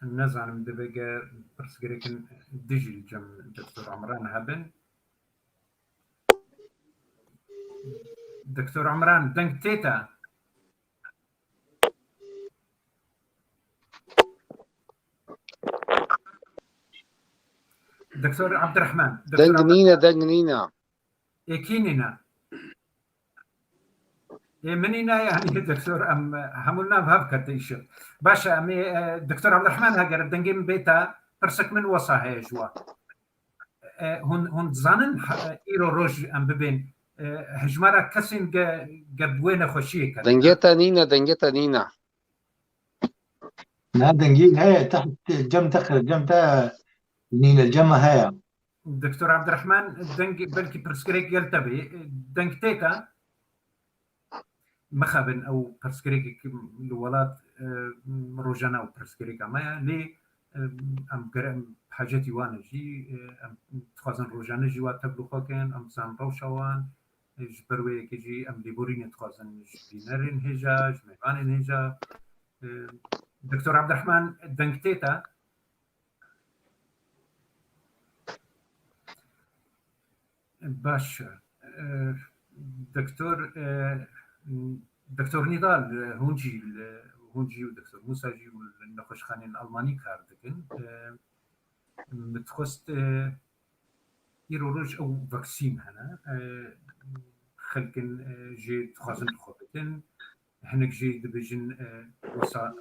نزعم دبقة برس قريكن ديجي جم دكتور عمران هبن دكتور عمران دنگ تيتا دكتور عبد الرحمن دنگنينا اكينينا منينا يعني دكتور ام همولنا بهاب كتيش باشا امي دكتور عبد الرحمن هاجر دنجيم بيتا برسك من وصا هي جوا هون زانن ايرو روج ام ببين هجمارا كسين قبوين خوشيه كان دنجتا نينا نا دنجين هي تحت جم تخر جم تا نين الجمة هي دكتور عبد الرحمن دنج بلكي برسكريك يلتبي دنجتيتا مخابن او برسكريك الولات روجانا او برسكريك ما لي ام قرم حاجتي وانا جي ام تخازن روجانا جي واتبلو كان ام سام روشوان جبروي كيجي ام ليبورين تخازن جبينرين هجا جميبانين هجا دكتور عبد الرحمن دنجتيتا باشا دكتور نضال هونجي ودكتور موسى جي والنقش خانين الألماني كاردكن متخست يروج أو فاكسين هنا خلقن جي تخازن خوبتن هناك جي دبجن وسا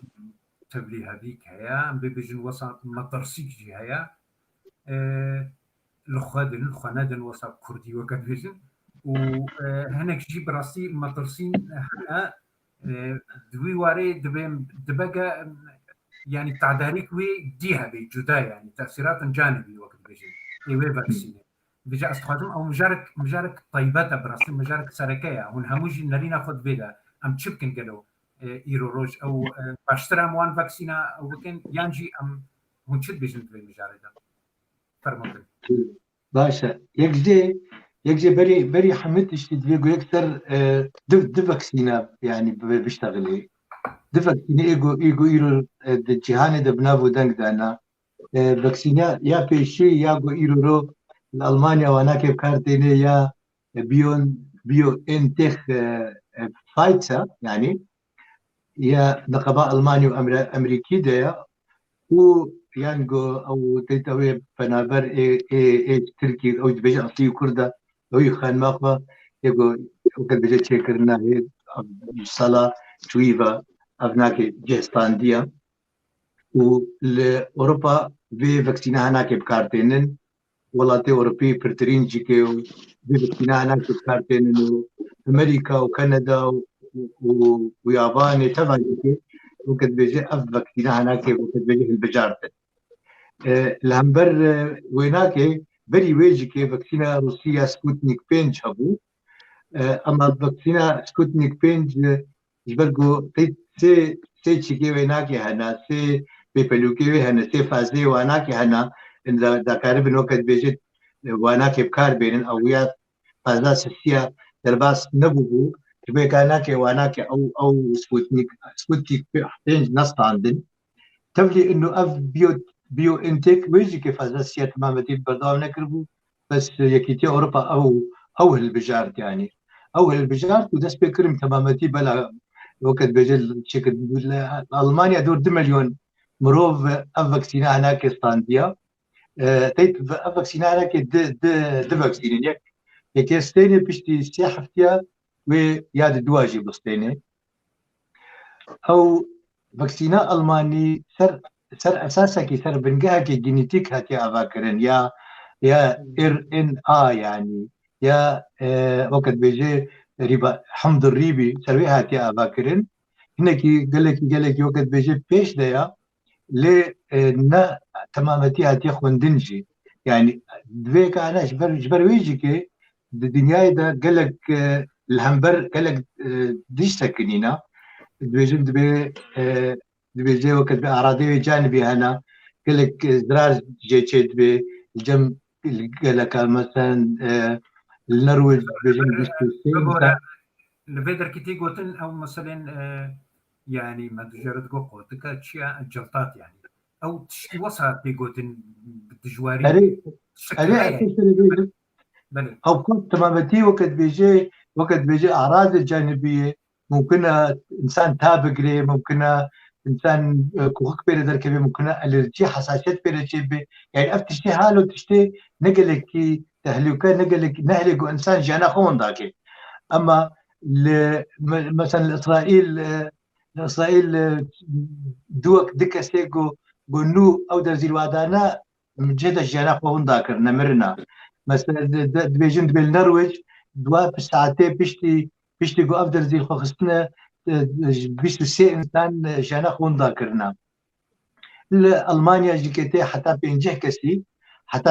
تبليها بيك هيا ببجن وسا مطرسيك جي هيا الخنادن وسا كردي وقت بجن وهناك جي براسي مطرسين هنا دوي واري دبقى يعني تعداريك وي ديها بجدا يعني تأثيرات جانبية وقت بجن ايوه فاكسين بجا استخدام او مجارك طيبات براسي مجارك سركية هون هموجي نرينا خد بيدا ام تشبكن قالوا ايروروج او باشترا موان فاكسينا او وكن يانجي ام هون شد بجن دوي مجارده فرموكن باشا يكجي بري حمدتش تدويقو يكتر دو فاكسينا يعني بيشتغلي دو فاكسينا ايرو الجهاني دبنافو دنك دانا فاكسينا يا بيشي يا ايرو الألمانيا وهناك بكارتيني يا بيو انتخ فايتسا يعني يا نقباء ألماني وأمريكي ديا و يانجو أو تيتوي بنابر تركي أو بيجي أصلي كردا أو يخان ماقبا يقول وقت بيجي تشكرنا هي صلاة تويفا أبناك جهستان ديا والأوروبا في فاكسينا هناك بكارتينن ولاتي أوروبي برترين جيكيو بفاكسينا هناك بكارتينن أمريكا وكندا ويابان تبع جيكي وقت بيجي فاكسينا هناك وقت بيجي البجارتن الهمبر ويناك بري ويجيكي فاكسينا روسيا سبوتنيك بينج هبو أما فاكسينا سبوتنيك بينج جبرقو سي تشيكي ويناك هنا سي بيبلوكي هنا سي فازي واناك هنا إن ذا كارب الوقت بيجي واناك بكار بين أو يا فازا سيا درباس نبوه تبي كاناك واناك أو سبوتنيك بينج نص عندن تبلي إنه بيو انتك ويجي كيف هذا السياسة تمامتي بردام نكربو بس يكيتي أوروبا أو هالبجارت يعني أو هالبجارت ودس بكرم تمامتي بلا وقت بيجي شكل ألمانيا دور 2 مليون مروف أفاكسينا هناك استانديا تيت أفاكسينا هناك د فاكسينين يك ستيني بشتي سياحتيا وياد دواجي بستيني أو فاكسينا ألماني سر اساسا كي سر بنجها كي جينيتيك هاتي افاكرن يا ار ان يعني يا وقت بيجي ريبا حمض الريبي سروي هاتي افاكرن هنا كي قال لك وقت بيجي بيش ديا ل نا تمامتي هاتي خوندنجي يعني دويك انا جبر ويجي كي الدنيا دا قال لك الهمبر قال لك ديش سكنينا دويجن دبي وقت بأراضي جانبي هنا قال لك زرار جيتشيت بالجم قال لك مثلا النرويج بيجن لفيدر كتي قوتن او مثلا يعني ما تجرد قوتك تشيا الجلطات يعني او تشتي وصلت بيقوتن بالدجواري او كنت تمامتي وقت بيجي اعراض الجانبيه ممكن انسان تابق ليه ممكن انسان كوخك بير دركبي ممكن الرجي حساسيات بير جيبي يعني افتشتي حاله تشتي نقلك تهلكه نقلك نهلك انسان جانا خون ذاك اما مثلا اسرائيل دوك دكاسيغو بنو او درزي الوادانا جد جانا خون ذاك نمرنا مثلا بيجند بالنرويج دوا بساعتين بيشتي جو أفضل زي خصنا بيشتو سي إنسان جانا خون ذاكرنا ألمانيا جيكتي حتى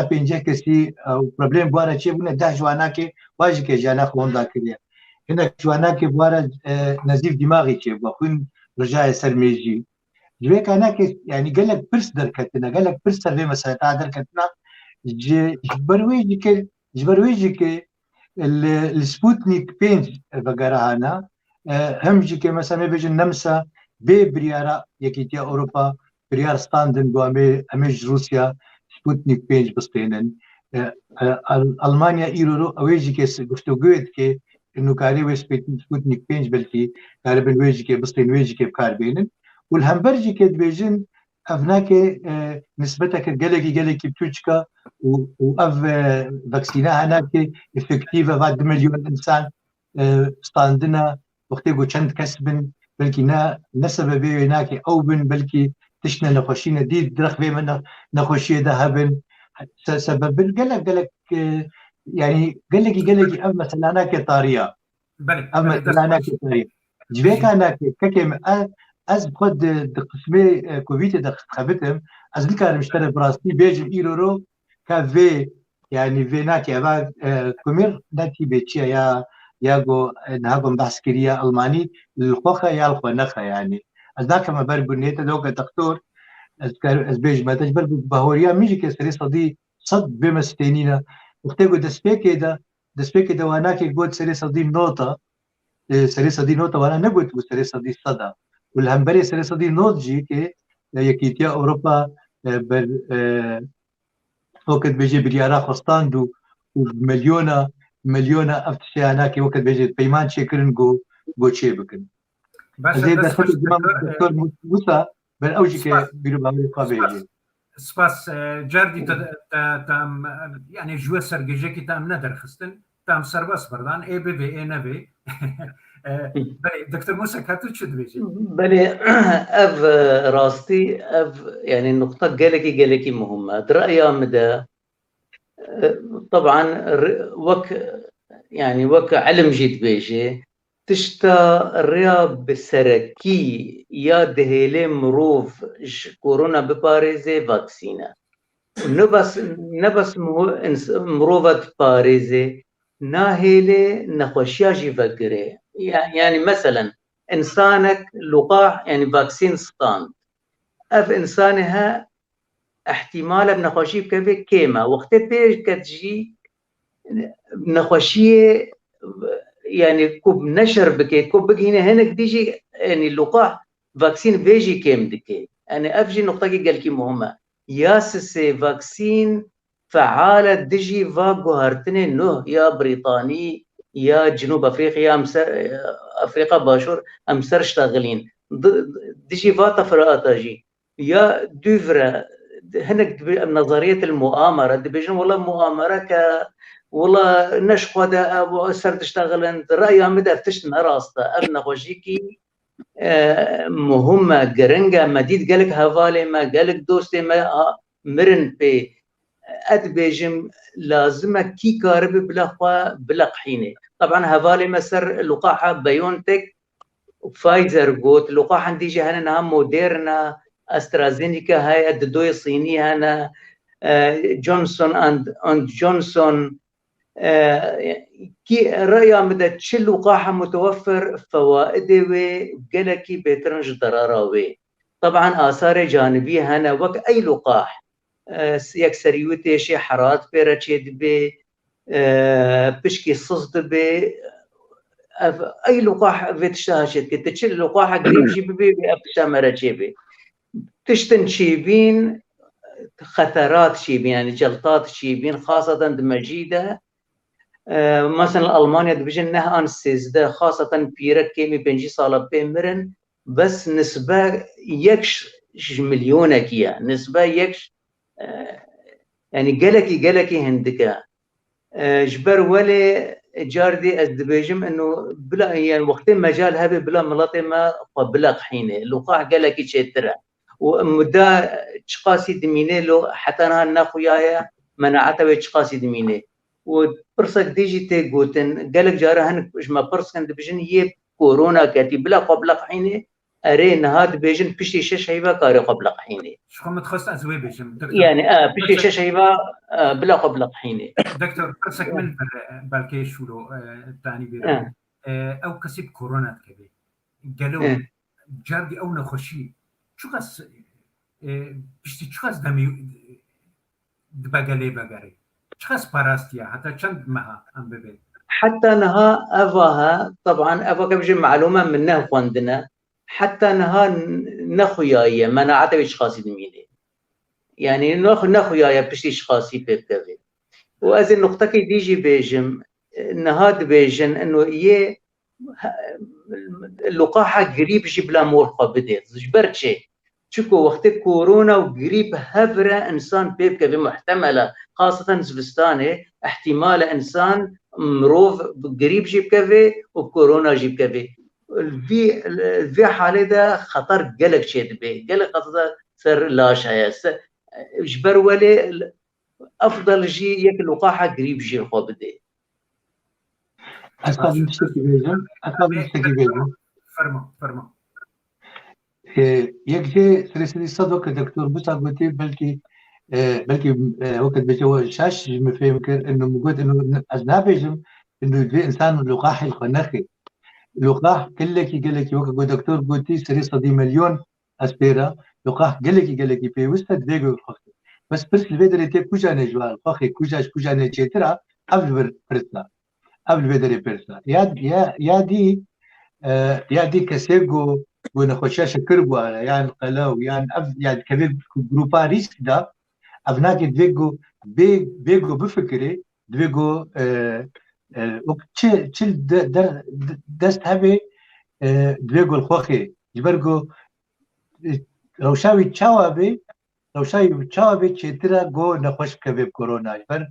بينجح كسي وبروبليم بوارا شيء بنا ده جواناكي واجي جانا خون ذاكريا هنا جواناكي بوارا نزيف دماغي شيء وخون رجاء سرميجي جويك هناك يعني قال لك برس دركتنا قال لك برس سرمي مسألة دركتنا جبرويجي كي السبوتنيك بينج بقراهانا هم جي مثلا بيجي النمسا بريارا يكيتيا اوروبا بريار ستاندن بو اميج روسيا سبوتنيك بينج بسطينن المانيا ايرو اويجي كي قفتو قويت كي انه كاري سبوتنيك بينج بلكي كاري بنويجي كي بسطين ويجي كي بكار بينن والهمبرجي كي بيجن افناك نسبتك قلقي بتوشكا واف فاكسينا هناك افكتيفا بعد مليون انسان ستاندنا وقت يقول چند كسبن بلكي نسبة بي هناك اوبن بلكي تشنا نخوشينا دي درخ بي من نخوشي ذهبن سبب قالك يعني قالك اف مثلا هناك طاريه اف مثلا هناك طاريه جبيك هناك ككم از خود قسمي كوفيتي دخبتهم از بكار مشتري براسي بيجم ايرو كافي يعني فيناتي بعد كومير ناتي بيتشيا ياغو نهاكم بحث كريا الماني الخوخه يا الخنخه يعني از ذاك ما بربنيته دوك دكتور از بيج ما تجبر بهوريا ميجي كسري صدي صد بمستينينا وقتو دسبيكي ده واناك يقول سري صدي نوطه سري صدي نوطه وانا نقول سري صدي صدى والهمبري سري صدي نوت جي كي يكيتيا اوروبا وقت بيجي بريارا خستاندو مليونه افتشي هناك وقت بيجي بيمان شكرن جو تشي بكن زي دخلت الدكتور موسى بل اوجي كي بيرو بعمل قابيجي سپاس جاردی تام يعني جوا سرگجه کی تام ندر خستن تام سرباس بردان ای بی ای نبی بله دكتور موسى كاتو شو تبيجي؟ بله اف راستي اف يعني النقطة قالكي مهمة رأيي مدى طبعا وك علم جيت بيجي تشتا الرياض بالسركي يا دهيلي مروف كورونا بباريزي فاكسينا نبس مروفة باريزي ناهيلي نخوشياجي فكري يعني مثلا انسانك لقاح يعني فاكسين ستاند اف انسانها احتمال بنخوشي بكفي كيما وقت بيج كتجي بنخوشيه يعني كوب نشر بكي كوب بكي هناك ديجي يعني اللقاح فاكسين بيجي كيم دكي يعني افجي نقطة قال كي مهمة ياسسي فاكسين فعالة ديجي فاقو هرتني نوه يا بريطاني يا جنوب افريقيا افريقيا باشور امسر اشتغلين ديجي فاتا فرقاتاجي يا دوفرا هناك نظرية المؤامرة دي بيجن والله مؤامرة والله نشخ هذا ابو سر تشتغل انت رأيها مدى افتشتنا راسته ابنا خوشيكي مهمة جرنجا مديد قالك هفالي ما قالك دوستي ما مرن بي ادبيجم لازمه كي كارب بلا قحينه طبعا هفالي مسر لقاحه بايونتك فايزر قوت لقاح ديجي هنا موديرنا استرازينيكا هاي الدوي الصيني هنا جونسون اند جونسون كي رأي مدى تشل لقاحه متوفر فوائده وقلكي بيترنج ضراراوي طبعا اثار جانبيه هنا وك اي لقاح يك سريوتي شي حرات بيرتشيد بي بشكي صصد بي اي لقاح فيتشتاشت كنت تشيل لقاح قريب جيبي بي ابشا مرتشيبي تشتن شيبين خثرات شيبين يعني جلطات شيبين خاصة دمجيدة مثلا ألمانيا دبجن نه أنسيزده خاصة بيرك كيمي بنجي صالة بيمرن بس نسبة يكش مليونة كيا نسبة يكش يعني قلقي هندكا جبر ولا جاردي أزدبيجم إنه بلا يعني وقت مجال هذا بلا ملاطي ما بلا قحينة لقاح قلقي شترة ومدى تشقاسي دمينه لو حتى أنا ناخويايا منعته وتشقاسي دمينه برسك ديجي تيجوتن قالك جارهن ما برسكن دبجن يه كورونا كاتي بلا قبل حينه ارين هاد بيجن بشي شش هيبا كاري قبل حينه شكون متخصص ازوي بيجم دكتور يعني بشي شش هيبا بلا قبل حينه دكتور برسك من بالكي شولو الثاني بيرا او كسب كورونا كبي قالوا جاردي او نخشي شو قص بشتي شو قص دمي دبقلي بقري شو قص باراستيا حتى كم معها ام ببي حتى نها افاها طبعا افا كبجي معلومه منه عندنا حتى نها نخويايه مناعته اشخاصي دميني يعني نخويايه بشتي اشخاصي بكذا وهذه النقطه كي ديجي بيجم نهاد بيجن انه يه اللقاحه قريب جيب لا مورقه بديت جبرت شيء شكو وقت كورونا وقريب هبره انسان بيبكى بمحتمله خاصه زبستاني احتمال انسان مروف قريب جيب كافي وكورونا جيب كافي في حاله ده خطر قلق شيء به قلق خطر سر لاش هيا جبر ولي افضل جي يك اللقاحه قريب جي الخو بدي أصلا مشتكي بيجم فرما يكجي سلسلة صدق دكتور بوسع قلتي بلكي وقت بيجوا شاش مفهم إنه موجود إنه أجنبي إنه في إنسان لقاح الخناخي لقاح كلكي قالكي وقت دكتور قلتي سلسلة دي مليون أسبيرا لقاح قالكي في وسط ديجو الخخي بس الفيدري تي كوجا نجوا الخخي كوجا نجترا قبل بدري برسا يا دي كسيرجو ونخشاش كربوا يعني قلاو يعني كبير جروبا ريسك ده ابناك بيجو بفكري بيجو وكتشل دست هبي بيجو الخوخي يبرجو لو شاوي تشاوبي تشترا جو نخش كبير كورونا يبر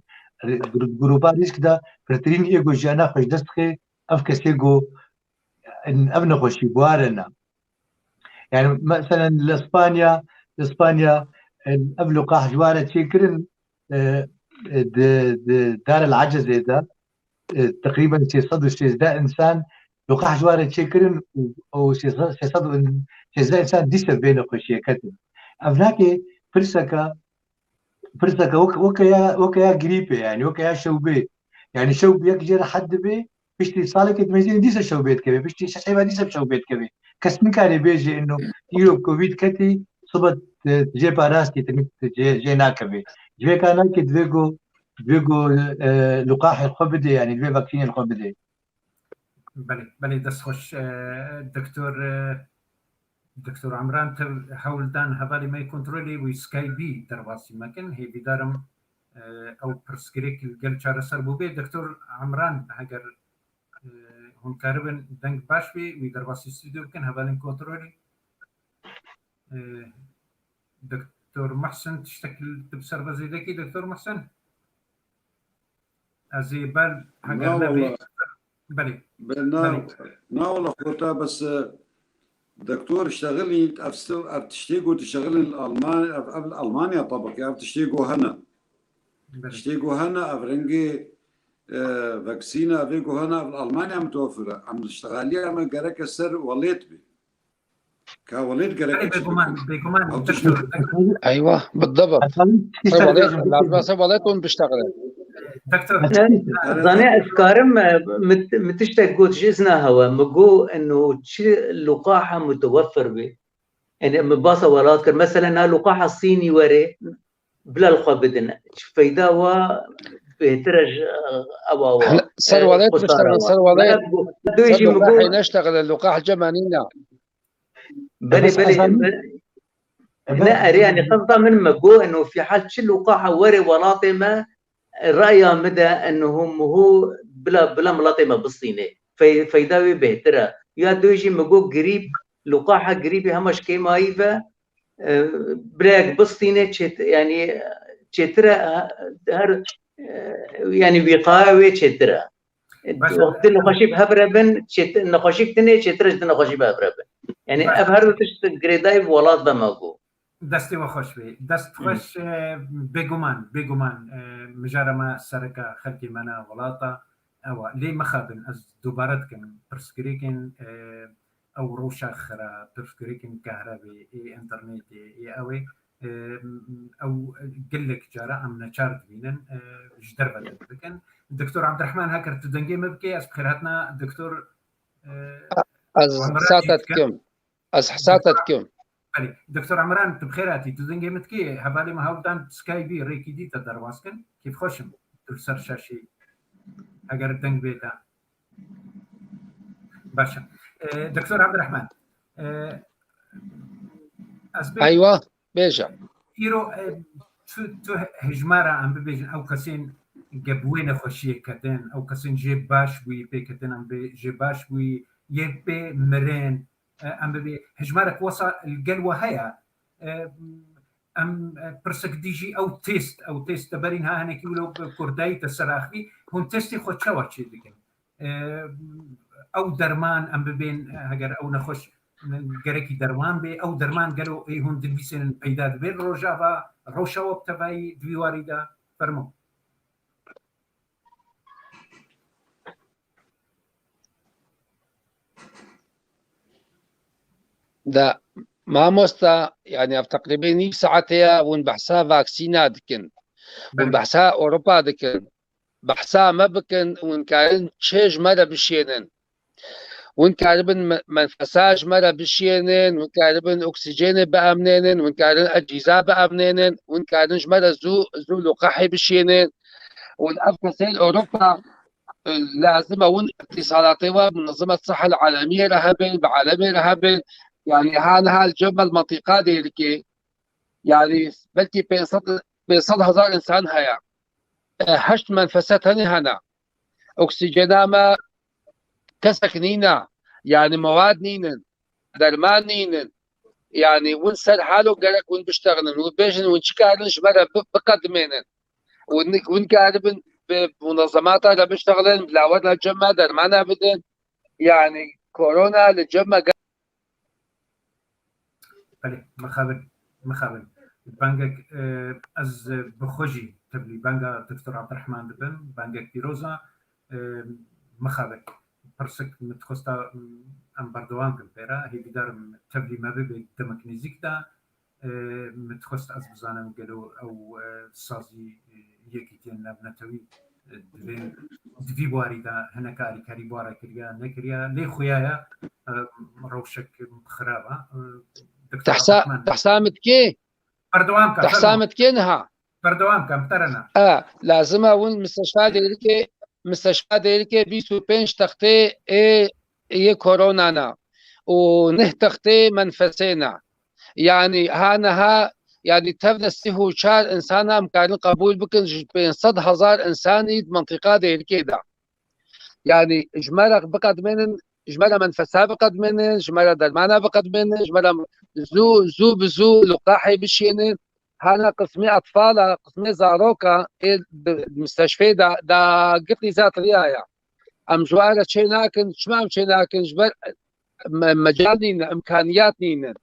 جروبا ريسك ده فرترين ايجو جانا خوش دستخي اف كسيرجو ان ابن خوشي بوارنا يعني مثلا لاسبانيا قبل لقاح جواره شكرن دار العجزه ده تقريبا 600 انسان لقاح جواره شكرن او 600 انسان ديسر بين خوشي كتب افلاكي فرسكا وكيا غريبه يعني وكيا شوبي يعني شوب يكجر حد بي بشتي صالك تميزين ديسا شوبيت كبي بشتي شايبه ديسا شوبيت كبي كسمي كان بيجي انه يو كوفيد كتي صبت جي باراستي تمت جي ناكبي جي كان كدفيجو لقاح الخبدي يعني الفي فاكسين الخبدي بلي دس خوش دكتور عمران حول دان هذا ما يكنترولي ويسكاي بي دراسي مكان هي بدارم او برسكريك الجل شار سربو بي دكتور عمران هاجر هون كاربن دنگ باشبي ويدراسي استوديو كان هذا كنترولي دكتور محسن تشتكل تبصر بزي ذكي دكتور محسن ازي بال هاجر بلي نا والله خوتا بس دكتور اشتغلي تشتيقوا تشتغلي المانيا طبعا يعني تشتيقوا هنا افرنجي فاكسينا افيجو هنا في المانيا متوفره عم تشتغليها ما قالك السر وليت بي كوليت قالك بيكمان ايوه بالضبط وليتهم بيشتغل دكتور ظني افكارم متشتاق قوت جزنا هوا مقو انه اللقاحه متوفر به يعني مباصه ولات مثلا اللقاحه الصيني وري بلا الخبدنا فايدا و بيترج او صار ولات دويجي مقو نشتغل اللقاح الجمانينا بلي لا يعني قصده من مقو انه في حال شي لقاحه وري ولاطمه الرأي مدى انه هو بلا ملاطمه بالصيني فيداوي بهتره يا دويجي مقو قريب لقاحه قريب همش كيما ايفا بلاك بالصيني يعني تشترا يعني وقاوي تشترا وقت النقاشي بهبربن النقاشي تني تشترج النقاشي بهبربن يعني ابهر تشت جريداي ولات بماغو دەستی وە خۆش بێ دەست خۆش بێگومان مژارەمە سەرەکە خەرکی مەە وڵاتە ئەوە لێ مەخابن ئەس دووبارە دکەن پرسکرێکن ئەو ڕۆژە خرا پرسکرێکن کەهرەبێ ئینتەرنێتی ئەوێ ئەو گلێک جارە ئەم نەچار ببینن ژ دەربەدە بکەن دکتۆر عەبدوڕەحمان هەکرد تو دەنگێ مە بکەی ئەس بخێرهاتنا دکتۆر ئەس حساتت کەم دکتۆر عەمران تو بخێراتی تو دەنگێ متکێ هەبالێ مە هەوڵدان سکایبی ڕێکی دیتە دەرباسکن کیف خۆشم تو سەر شاشی ئەگەر دەنگ بێتە باشە دکتۆر عەبدوڕەحمان ئەیوە بێژە ئیرۆ تو هژمارە ئەم ببێژن ئەو کەسێن گەبووێ نەخۆشیەکەدن ئەو کەسێن ژێ باش بووی پێکەتن ئەم ژێ باش بووی یە پێ مرێن ئەم ببێ هژمارە وەسا گەلوە هەیە ئەم پرسک دیژی ئەو تێست دەبەرین ها هەنێکی ولەو کوردایی تە سەراخی هون تستی خۆچەوە چێ دەکەن ئەو دەرمان ئەم ببێن هەگەر ئەو نەخۆش گەرەکی دەرمان بێ ئەو دەرمان گەلو ئەی هون دەبیسێنن پەیدا دەبێت ڕۆژاوە ڕۆژەوە بتەبایی دویواریدا فەرمو دا مامۆستا يعني تقريبا نيف ساعتها ون بحثا فاكسينا دكن ون بحثا أوروبا دكن بحثا ما بكن ون كارن تشيج مرة بشينن ون كاربن منفساج مرة بشينن ون كاربن أكسجين بأمنين ون كارن أجهزة بأمنين ون كارن مرة زو لقاحي بشينن ون أفكسين أوروبا لازم ون اتصالاتها بمنظمة الصحة العالمية رهبل بعالمية رهبل يعني هذا الجمع المنطقة ديركي يعني بلكي بيصد هزار إنسان هيا هشت منفسات هنا أكسجينا ما كسك نينا يعني مواد نينن درمان نينن يعني ونسر حاله قالك ون بيشتغلن وبيجن ونشكارن شمرة بقدمينن ونكاربن بمنظماتها اللي بيشتغلن بلا ولا الجمع درمانا بدن يعني كورونا للجمع مخابن بانجك از بخوجي تبلي بانجا دكتور عبدالرحمن دبن بانجك بيروزا مخابن برسك متخستا ام بردوان كمبيرا هي بدار تبلي ما بي دمكنيزيك دا متخست از بزانم قالوا او سازي يكيتين نبنتوي دفي بواري دا هنا كاري بوارا كريا نكريا لي خويايا روشك خرابة تحسامت كي بردوام كم تحسامت كينها بردوام كم ترنا لازم اون مستشفى ديركي 25 تختي اي كورونا ونه تختي منفسينا يعني هانها يعني تبنى هو شار انسان امكان قبول بكن بين 100,000 انسان منطقه ديركي دا يعني اجمالك بقد من جمالة منفسها بقد من جمالة درمانة بقد من جمالة زو لقاحي بشينين هانا قسمي أطفال قسمي زاروكا المستشفى دا قلت لي ذات رياية أم جوارة شيناكن شمام شيناكن جبال مجال نينا إمكانيات نينا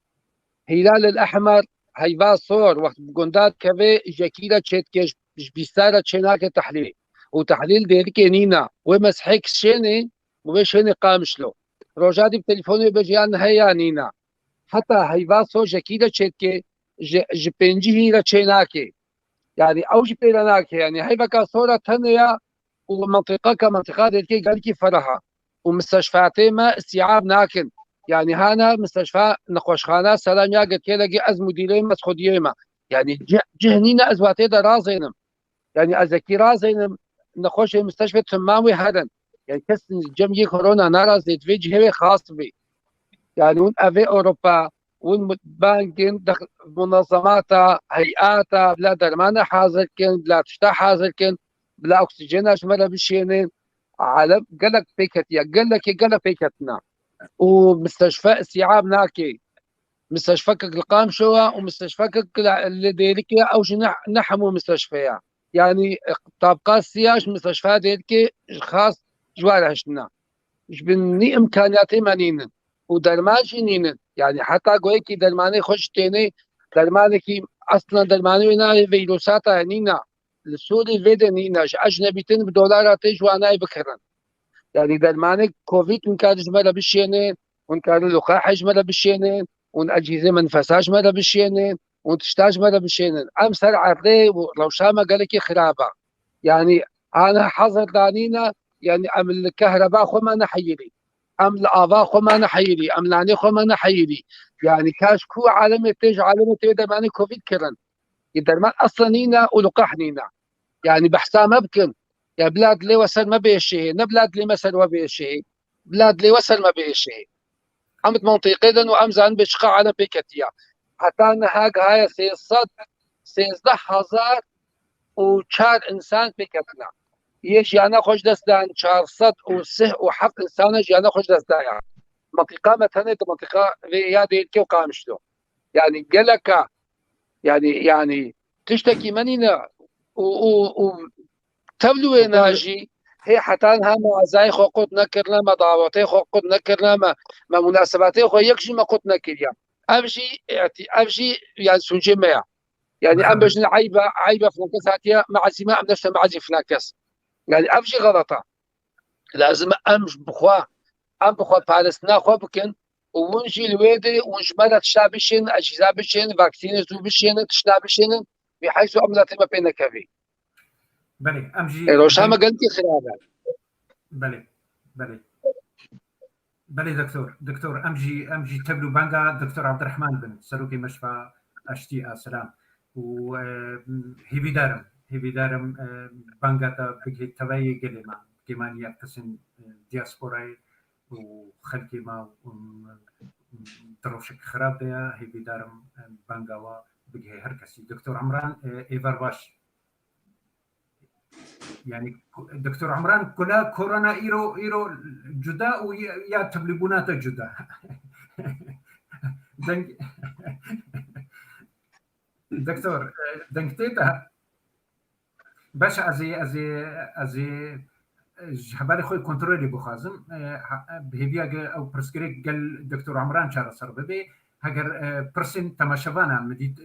هلال الأحمر هيبا صور وقت بقندات كفي جاكيلة تشيتكيش بيستارة شيناكن تحليل وتحليل ديركي نينا ومسحيك شيني ومش هني قامش له روجادي بتليفوني بجيان هيا نينا حتى هيبا صور جاكيلة تشيتكي جبنجي هي تشيناكي يعني او جبيراناكي يعني هيبا كصورة ثانية ومنطقة كمنطقة ديركي قال كي فرحة ومستشفياتي ما استيعاب ناكن يعني هانا مستشفى نخوشخانة سلام يا قد كي از مديرين مسخوديما يعني جهنينا ازواتي دا رازينم يعني ازكي رازينم نخوش المستشفى تمامي هدن يعني كس جمعية كورونا ناراز في جهة خاص بي يعني ون افي اوروبا ون بانكين منظماتها هيئاتها بلا درمانة حاضر كن بلا تشتا حاضر كن بلا اكسجين شمالها بشينين على قالك بيكتيا قالك بيكتنا ومستشفى استيعاب ناكي مستشفى القام شوا ومستشفى اللي ديركي او نحمو مستشفيا يعني طابقات سياش مستشفى ديركي خاص جوارهشنا مش بني امكانياتي مانين ودرماجي نين يعني حتى قويكي درماني خوش تيني درمانێکی ئەسڵەن دەرمانوی ناوێ ڤیرۆساتە هەنینە لە سوودی vê de nîne ji ecnebîtin bi dolara tê ji wanayê bikirin. Yani dermanê Covid hûn karin ji me re bişênin, hûn karin lûqehe ji me re bişênin, hûn ecîzê menfesa ji me re bişênin, hûn tişta ji me re bişênin. Em ser erdê û rewşa me gelekî xirab e. Yani ana hezir danîne yani em li kehreba xwe me neheyirî. Em li ava xwe me neheyirî, em lanê xwe me neheyirî. Yani kaş ku alemê tê ji alemê tê dermanê Covid kirin. درمان اصلا نينا ولقاح نينا يعني بحسها ما بكن يا بلاد لي وصل ما بيشي نبلاد لي مثل وبيشي بلاد لي وصل ما بيشي عمت منطقيا وامزان بشقا على بيكتيا حتى نهاج هاي سيصد هزار وشار انسان بيكتنا يجي انا خوش دستان شار صد وسه وحق انسان يجي انا خوش دستان منطقه مثلا منطقه رياضي كيو قامشتو يعني قالك يعني تشتكي منينا وتبلو ناجي هي حتى انها معزاي خو قد نكرنا ما دعواتي خو قد نكرنا ما مناسباتي خو يكشي ما قد نكريا ابجي يعني سنجي ميا يعني ام بجن عيبه فلانكس هاتيا معزمه ام نفس معزي فلانكس يعني ابجي غلطه لازم امش بخوا بارسنا خو بكن ونجي الوادي ونجمرة تشتا بشين أجهزة بشين فاكسين زو بشين تشتا بشين بحيث أملت ما بين كافي. بله أمجي. روشا ما قلتي خلابا. بله دكتور أمجي تبلو بانجا دكتور عبد الرحمن بن سروكي مشفى أشتي السلام وهيبي دارم بانجا بجي تباي قلما كمان يكتسن دياسبوراي وخلقي ما دروشك خراب ده هي بدارم بانجاوا بجي هركسي دكتور عمران إيفار باش يعني دكتور عمران كلها كورونا إيرو جدا ويا تبليبونات جدا دكتور دنكتيتا باش أزي جهبالي خوي كنترولي بخازم بهبيا او برسكريك قال دكتور عمران شار صار ببي هاجر برسن تماشفانا مديت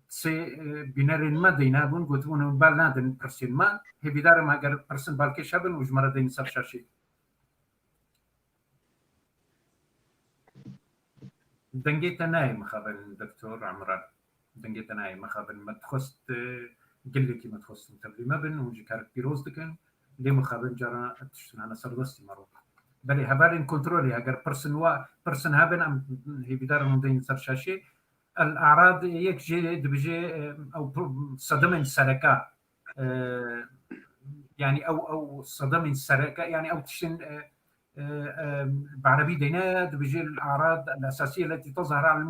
سي بينارين ما دينابون قلتون بالنادن برسن ما هي بدار ما هاجر برسن بالكي شابن وجمرة دين صار شاشي دنجيت نايم خابن دكتور عمران دنجيت نايم خابن ما تخص قل لك ما تخص تبلي ما بن وجي كارك بيروز دكن ليه مخابن جرا تشتنا أنا سردستي مرة بلي هبارين كنترولي أجر برسن هابن أم هي بدار من دين سرشاشي الأعراض يكجي دبجي أو صدمة السرقة يعني أو صدمة السرقة يعني أو تشن بعربي دينا دبجي الأعراض الأساسية التي تظهر على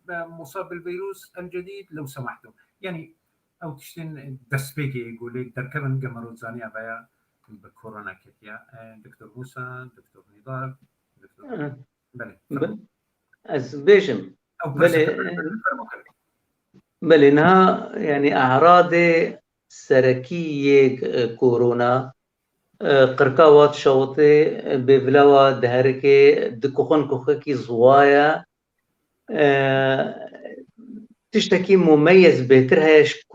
المصاب بالفيروس الجديد لو سمحتم يعني أو تشتن دسبيكي يقول لك دركبن جمرود زاني أبايا بكورونا كتيا دكتور موسى دكتور نضال دكتور بله از بيجم بله انها يعني اعراض سركيه كورونا قرقاوات شوطي ببلاوا دهركي دكوخن كوخكي زوايا تشتكي مميز بهتر هاش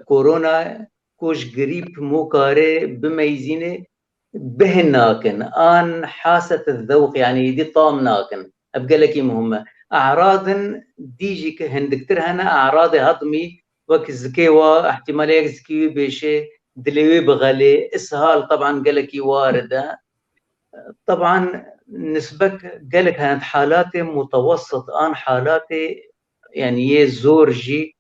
كورونا كوش قريب موكاري بميزينه بهناكن آن حاسة الذوق يعني دي طعم ناكن أبقى لك مهمة أعراض ديجي هندكتر هنا أعراض هضمي وك زكيوا احتمال يكزكي بشي دلوي بغلي إسهال طبعا قالك واردة طبعا نسبك قالك هانت حالاتي متوسط آن حالاتي يعني زورجي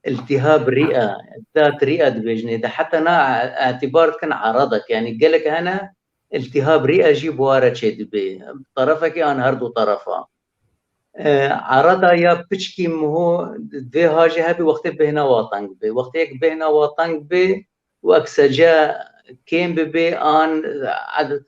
التهاب رئة ذات رئة دبجني ده حتى أنا اعتبارت كان عرضك يعني قالك أنا التهاب رئة جيب وارد شيء دبي طرفك أنا هردو طرفا عرضا يا بتشكي مهو دي هاجي هبي وقت بهنا واطنق بي وقت يك بهنا واطنق بي وأكسجا كيم بي آن عدد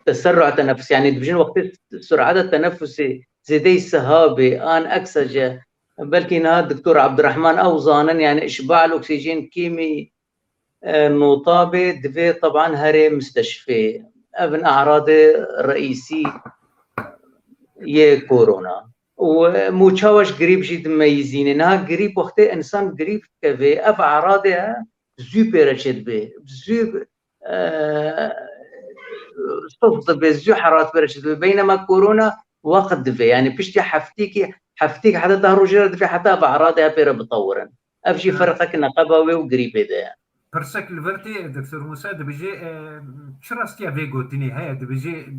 تسرع تنفس يعني دبجن وقت سرعة التنفس زي السهابي آن أكسجا بلكي نهار الدكتور عبد الرحمن أوزانا يعني إشباع الأكسجين كيمي نوطابي دفي طبعا هري مستشفى ابن أعراض رئيسي يه كورونا وموچاوش قريب جي تميزين انها قريب وقت انسان قريب كفي اف اعراضها زو بيرشد به زو صفت به زو حرات بيرشد به بينما كورونا وقت في يعني بشتي حفتيك حتى ظهر جرد في حتى اعراضها بير بطورا افشي فرقك نقبوي وقريب ده برسك الفرتي دكتور موسى دبجي شراستيا فيغو تني هيا دبجي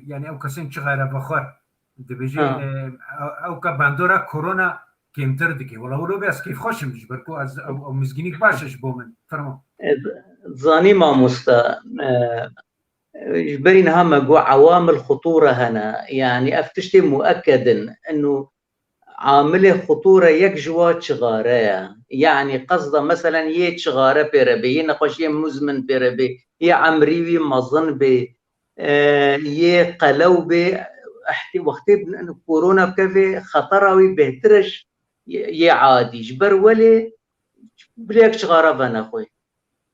يعني او كسين شغاله بخور دبجي او كباندورا كورونا كيم تردكي ولا ولو بس كيف خوش مش بركو او مزجينيك باشش بومن فرمو ظاني ما مستا بينها مجو عوامل خطوره هنا يعني افتشتي مؤكدا انه عامل خطورة يك جوات شغارة يعني قصده مثلا يك شغارة بيربي نقاشي مزمن بيربي يا عمريوي مظن بي يا قلو بي وقت كورونا بكفي خطراوي بهترش يا عادي جبر ولي بليك شغارة بنا خوي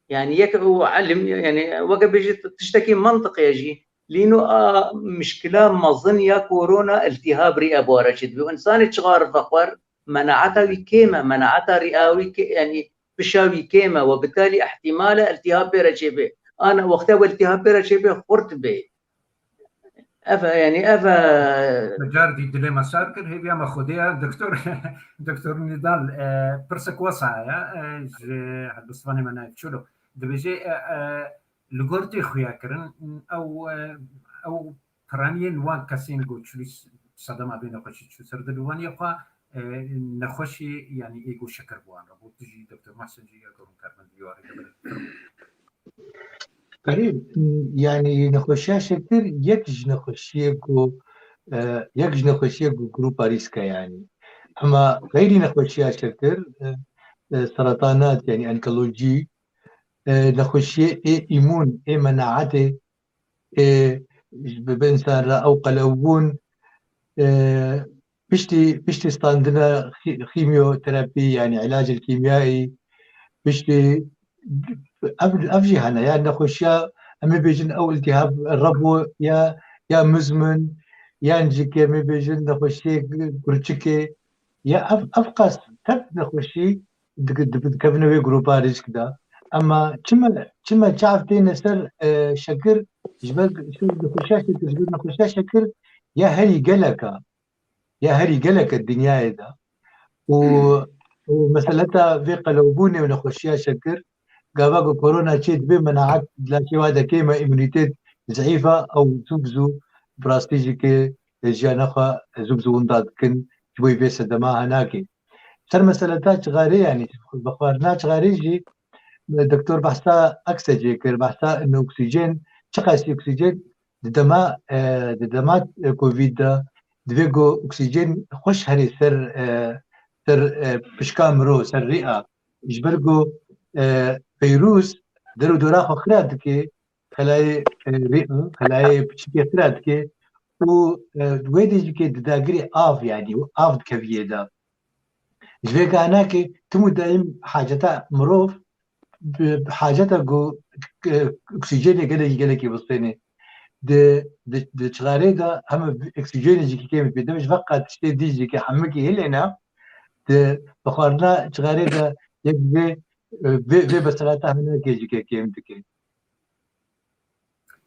يعني يك علم يعني وقت بيجي تشتكي منطق يجي لانه مشكله مظن يا كورونا التهاب رئه بورشد وانسان تشغار فقر مناعته كيمه مناعته رئوي يعني بشاوي كيمه وبالتالي احتمال التهاب بيرشبه انا وقتها والتهاب بيرشبه خرت به افا يعني افا مجاردي ديليما ساركر هي بيا ماخوديا دكتور نضال برسك وصايا حدثني منا تشولو دبجي لغورتي خويا كرن او ترانين وان كاسين غوتشليس صدمه بين خوشي شو سرد الوان يقا نخوشي يعني ايغو شكر بوان ربو تجي دكتور محسن جي يقولون كاربن ديواري قريب يعني نخوشيا شكر يكج نخوشيكو يكج نخوشيكو جروبا ريسكا يعني اما غير نخوشيا شكر سرطانات يعني انكولوجي نخوشيا ايمون مناعته بإنسان أو قلوون بشتي ستاندنا خيميوثيرابي يعني علاج الكيميائي بشتي أفجي هنا يعني نخوشيا أمي بيجن أو التهاب الربو يا مزمن يا نجيكي أمي بيجن نخوشي كرتشكي يا أفقس تب نخوشي كفنوي جروبا ريسك دا أما كما تعرفتي نسر شكر جبل شو نخوشاشة جبل نخوشاشة شكر يا هري قلك الدنيا دا ومسألتها في قلوبوني ونخوشيا شكر قاباقو كورونا تشيت بمناعات لا شيء هذا كيما إيمونيتيت ضعيفة أو زوبزو براستيجيكي جانخا زوبزو ونداد كن شوي بيس دماء هناكي سر مسألتات غاري يعني بخارنات غاري جي الدكتور بحثا أكسجي كر بحثا إنه أكسجين شقاسي أكسجين دمات كوفيد دا دفيقو أكسجين خوش هري سر بشكام رو سر رئة يجبرقو فيروس درو دوراخو خرادكي خلاي رئة خلاي بشكي خرادكي و دويدي جيكي دداقري آف يعني آف دكفية دا جويك هناكي تمو دائم حاجتا مروف بحاجتا جو اكسجيني قلقي بسطيني د شغاري دا هم اكسجيني جيكي كيمي بيدا مش فقط تشتي دي جيكي حمكي هلنا بخارنا شغاري دا يك في بسلاتا هناكي جيكي كيمي دكي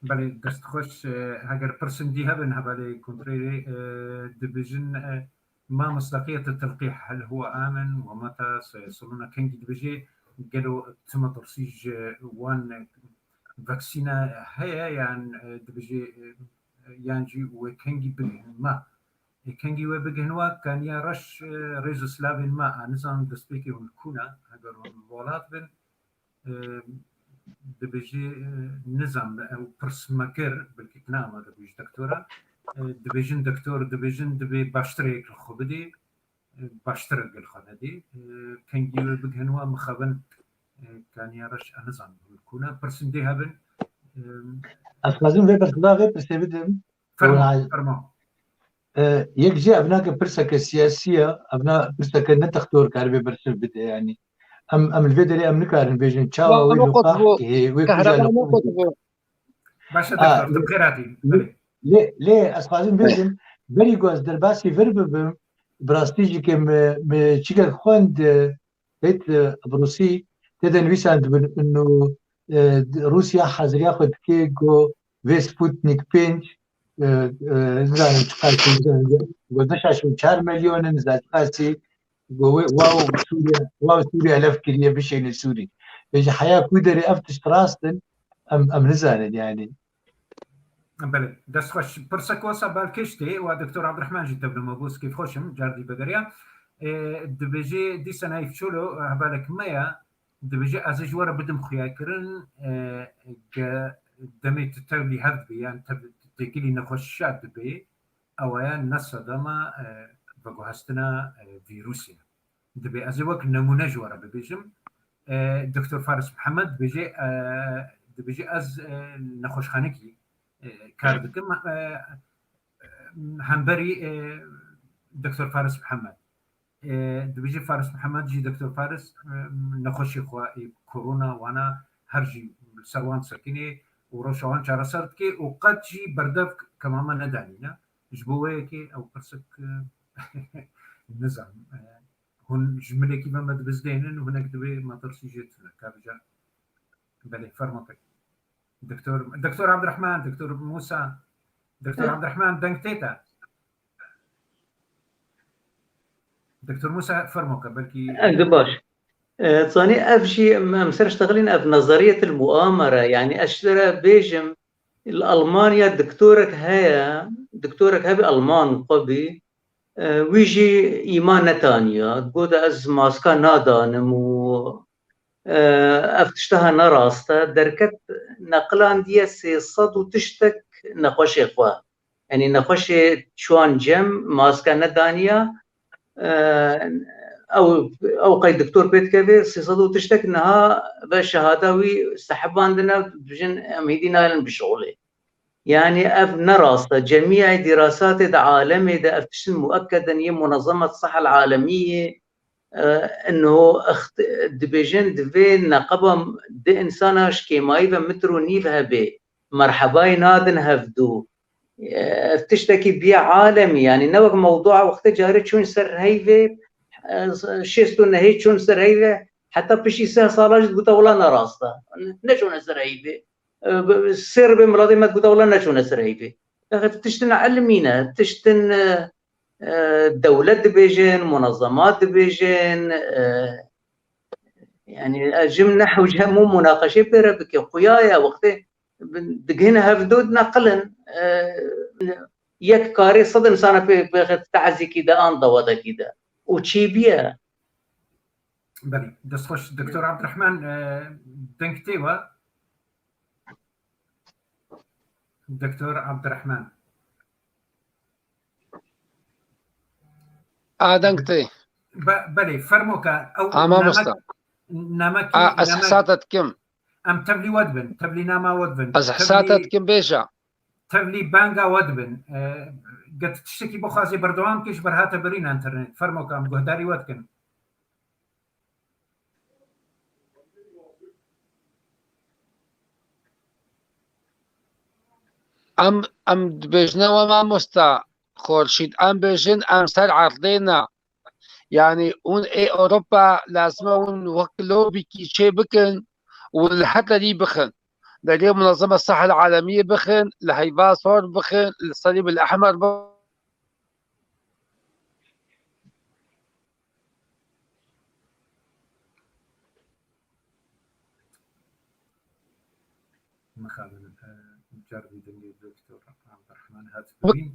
بله دست خوش هاگر پرسن دي هبن هبالي كونتريري دبجن ما مصداقية التلقيح هل هو آمن ومتى سيصلون كنجي دبجي قالوا تم ترسيج وان فاكسينا هيا يعني دبجي يانجي وكنجي بالما كنجي وبجنوا كان يرش ريز سلافين ما نظام دسبيكي ونكونا هاگر الولاد بن دبجي نظام او برس مكر بالكتنامة دبجي دكتورة دبجن دكتور دبجن دبي باشتريك الخبدي باشترك الخبدي كان جيو بجنوا مخبن كان يرش نظام بالكونا برسن دي هبن أفلازم في برخدا في برسيبدم فرما يكجي أبناء برسك السياسية أبناء برسك نتختور كاربي برسيبد يعني أم الفيدري أم نكارن بيجن تشاو ويلقاح كهرباء نقطة باشا دكتور تبخيراتي ليه اسخازم بيجم بري جوز درباسي فيربم براستيجي كم تشيكا خوند بيت بروسي تدن ويساند انه روسيا حاضر ياخذ كيجو في سبوتنيك بينش نزال تقاسي قلنا 4 مليون نزال تقاسي واو سوريا لفكرية بشيء السوري يجي حياة كودري افتش تراستن ام نزال يعني بله دست خوش پرسکوسا بالکشتی و دکتر عبدالرحمن جی تبلو مبوس کیف خوشم جاردی بدریا دبجی دی سنایف چولو هبالک مایا دبجی از جوار بدم خیا کرن دمی تتبلی هفت بیان تقیلی نخوش شاد بی اویان نصدما بگو هستنا فيروسيا دبي از وقت نمونه جوار ببیجم دکتر فارس محمد بيجي دبجي از نخوش خانکی کار دکم همبری دکتر فارس محمد دبیجی فارس محمد جی دکتر فارس نخوشی خوا کرونا وانا هر جی سروان سکنی و روشوان چاره سرد که و قد جی بردف کماما ندانینا جبوه که او پرسک نظام هون جمله کی بمد بزدینن و هناك دبی مطرسی جیتنا کارجا بله فرموك دكتور عبد الرحمن دكتور موسى دكتور عبد الرحمن دنكتيتا دكتور موسى فرموك بلكي باش تصاني افشي مسر اشتغلين اف نظريه المؤامره يعني اشترى بيجم الالمانيا دكتورك هاي المان قبي ويجي ايمان نتانيا تقول از ماسكا نادانم و افتشتها نراستا دركت نقلان دي سيصد وتشتك نخوش اخوة يعني نخوش شوان جم ماسكا ندانيا او قيد دكتور بيت كبير سيصد وتشتك انها بشهادوي استحبان دنا بجن اميدينا بشغله يعني اف نراستا جميع دراسات العالم اذا افتشن مؤكدا هي منظمه الصحه العالميه انه دبيجن دفين نقبم دي انساناش كيماي بمترو نيف هبي مرحباي نادن هفدو تشتكي بيا عالمي يعني نوك موضوع وقت جاري شون سر هيفي شيستو نهي شون سر هيفي حتى بشي سه صالاج تقول ولا نراستا نشون سر هيفي سر بمراضي ما تقول ولا نشون سر هيفي تشتن علمينا تشتن دولة دبيجن منظمات دبيجن يعني جم نحو مو مناقشة بربك قيايا وقت دقهنا هفدود نقلن يك كاري صد انسان في تعزي كده ان ضوضه كده وشي بيها بلي دست خوش دكتور عبد الرحمن دنكتيوا دكتور عبد الرحمن دنكتي بلي فرموكا او نمك اسحساتت كم ام تبلي ودبن تبلي ناما ودبن اسحساتت كم بيجا تبلي بانجا ودبن قد تشتكي بخازي بردوام كيش برهاتا برين انترنت فرموكا ام قهداري ودكن ام دبيجنا وما مستا خورشيد ام بيجن ام سر عرضينا يعني اون اي اوروبا لازم اون وكلو بكي شي بكن والحتى دي بخن دليل منظمة الصحة العالمية بخن الهيباسور بخن الصليب الأحمر بخن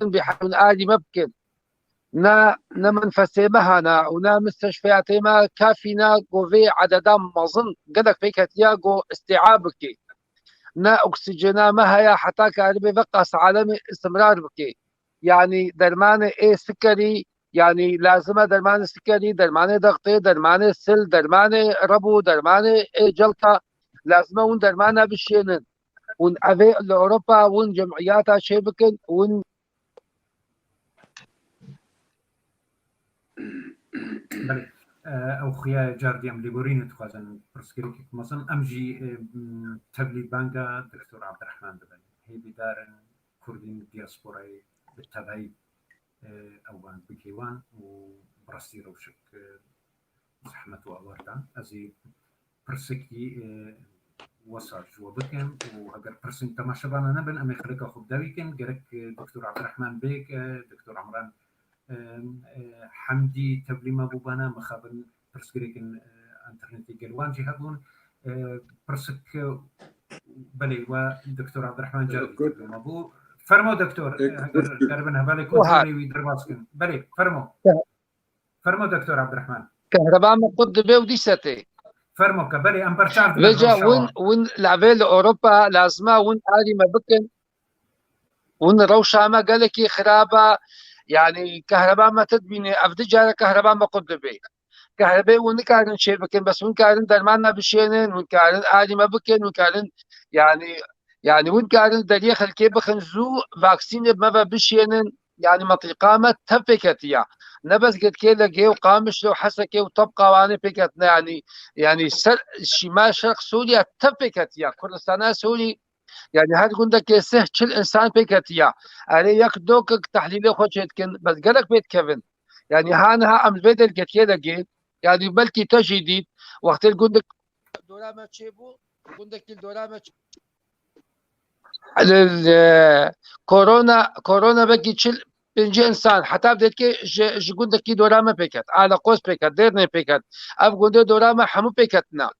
بحال آلي مبكن نا منفسي مهنا ونا مستشفيات ما كافينا قوفي عددا مظن قدك فيك تياغو استيعابك نا اكسجينا ما هي حتى كاربي بقص عالمي استمرار بك يعني درمان ايه سكري يعني لازمه درمان سكري درمان ضغطي درمان سل درمان ربو درمان ايه جلطه لازمه ون درمان بشينن ون افي لاوروبا ون جمعياتها شبكن ون بله او خيا جاردي ام ليبورين تخازن برسكريك مثلا امجي تبلي بانجا دكتور عبد الرحمن دبن هي بدارن كردين دياسبوراي بالتبعي أوان بكيوان وبراسي روشك زحمة وأوردا أزي برسكي وصل جوا بكم وهجر برسن تماشى بانا نبن أمي خلقا خب داويكن جرك دكتور عبد الرحمن بيك دكتور عمران حمدي تبليما بوبانا مخابن برسكريكن انترنتي جلوان جهابون برسك بلي ودكتور عبد الرحمن جاري تبليما بو فرمو دكتور قربنا بالي كنترولي ويدرباسكن بلي فرمو دكتور عبد الرحمن كهرباء ما قد بيودي ستي فرمو كبلي ام برشار رجع وين لعبه اوروبا لازمه وين عادي ما بكن وين روشا ما قال لك خرابه يعني كهرباء ما تدبيني افدجار كهرباء ما قد بي كهرباء وين كارن شيء بكن بس وين كارن درماننا بشينن وين كارن عادي ما بكن وين كارن يعني وين كارن دريخ الكي بخنزو فاكسين ما بشينن يعني مطيقامة تفكتيا نبز قد كي لقي وقامش لو حسكي وطبقة واني فكتنا يعني شمال شرق سوريا تفكتيا كردستان سوري يعني هاد قندك يسه كل انسان فكتيا علي يك دوك تحليل خوشتكن بس قالك بيت كيفن يعني هانها ام البيت اللي كي لقيت يعني بلكي تجديد وقت القندك دورا ما تشيبو قندك الدورا ما كورونا بقي تشل بنجي انسان حتى بدك جوند كي دوراما بيكت على قوس بيكت ديرني بيكت اب جوند دوراما حمو بيكتنا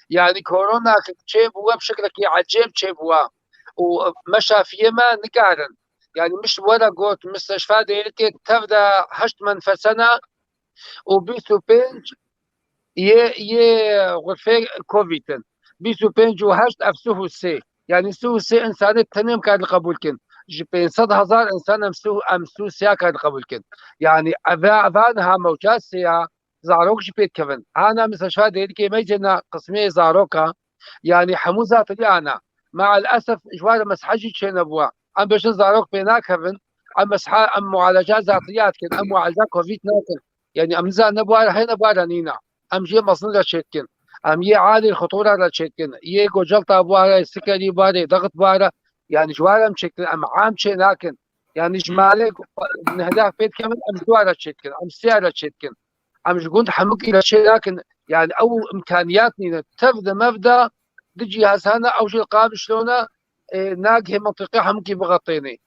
يعني كورونا كتشيب هو بشكل كي عجيب تشيب هو ومشى فيما نقارن يعني مش ولا قوت مستشفى ديرك تبدا 8 سنه وبيسو بينج ي غرفه كوفيد بيسو بينج وهشت افسوه سي يعني سو سي انسان التنم كان القبول كن جبين 100,000 انسان امسو سيا كان القبول كن يعني افانها موجات سيا زاروك جبيت كفن انا مستشفى ديرك ما يجينا قسمي زاروكا يعني حموزه طلعنا مع الاسف جوار مسحجي تشنبوا ام باش زاروك بينا كفن ام مسح ام معالجات ذاتيات كن ام معالجات كوفيد ناكن يعني ام زا نبوا هنا بارانينا ام جي مصنع شتكن ام ي عالي الخطوره لتشكن يجو جلطه بواره سكري باره ضغط باره يعني جوارم تشكن ام عام شي لكن يعني جمالك من هداك بيت كمان ام دواره تشكن ام سياره تشكن ام جوند حمك الى شيء لكن يعني او امكانياتنا تبدا مبدا تجي هسانا او شيء قام شلونه ناقه منطقه حمكي بغطيني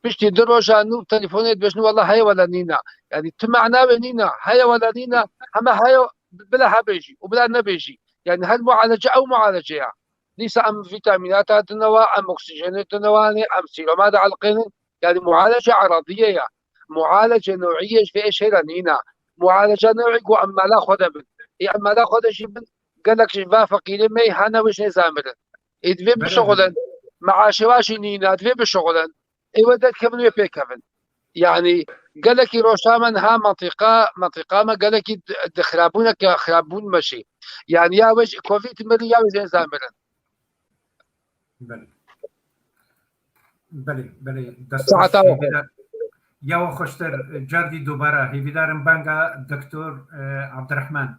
بشتي دروجه نو تليفونات باش والله هي ولا نينا يعني تمعنا بنينا هي ولا نينا اما هي بلا هبيجي وبلا نبيجي يعني هالمعالجه او معالجه يعني ليس ام فيتامينات النواة ام اكسجينات النواة ام سيرومات على القنن يعني معالجه عرضيه يعني معالجه نوعيه في ايش هي نينا معالجه نوعيه واما لا خذ بن اما لا خذ شيء قال لك شفاء فقير ما هنا وش نزامر يدفي بشغل مع شواشي نينا يدفي بشغل ايوه ده كمان يبي كمان يعني قال لك روشاما ها منطقه ما قال لك خرابونك خرابون ماشي يعني يا وجه كوفيد مري يا وجه زامرن بله ساعتها يا خوشتر جاردي دوباره هيفيدارم بانجا دكتور عبد الرحمن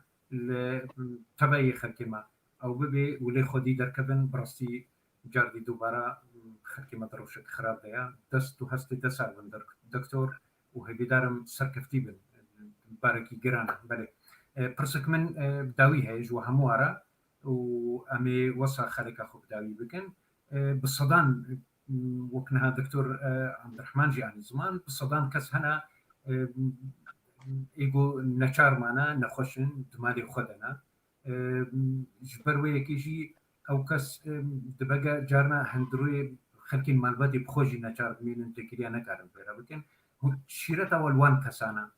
تبعي خلكما او ببي ولي خودي دركبن براسي جاردي دوباره خلكما دروشك خراب ديا دستو هستي دسال دكتور وهيفيدارم سركفتي بن باركي جيران بله برسك من بداوي هيج وهموارا وامي وصا خليك اخو بداوي بكن بالصدان وكنها دكتور عبد الرحمن جي عن زمان بالصدان كس هنا ايجو نشار معنا نخشن دمالي خدنا جبروي كيجي او كس دبقى جارنا هندروي خلكين مالبدي بخوجي نشار مين انت كريا نكارم بيرا بكن شيرتا والوان كسانا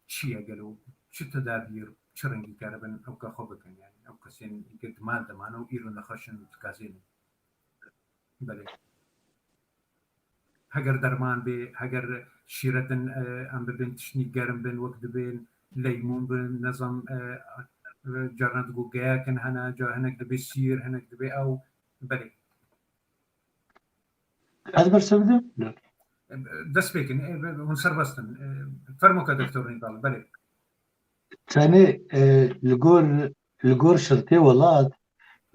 شيا قالوا شو تدابير شرنجي كاربن او كخوبكن يعني او كسين قد مال دمانو ايرو نخشن تكازين بله هجر درمان به هجر شيرتن ام ببين تشني گرم بين وقت بين ليمون بين نظام جرنا تقول جاكن هنا جا هناك دبي سير هناك دبي او بله هذا برسبده دس بيكن ونصر بستن فرمو كدكتور نضال بله ثاني الجور شرطي ولات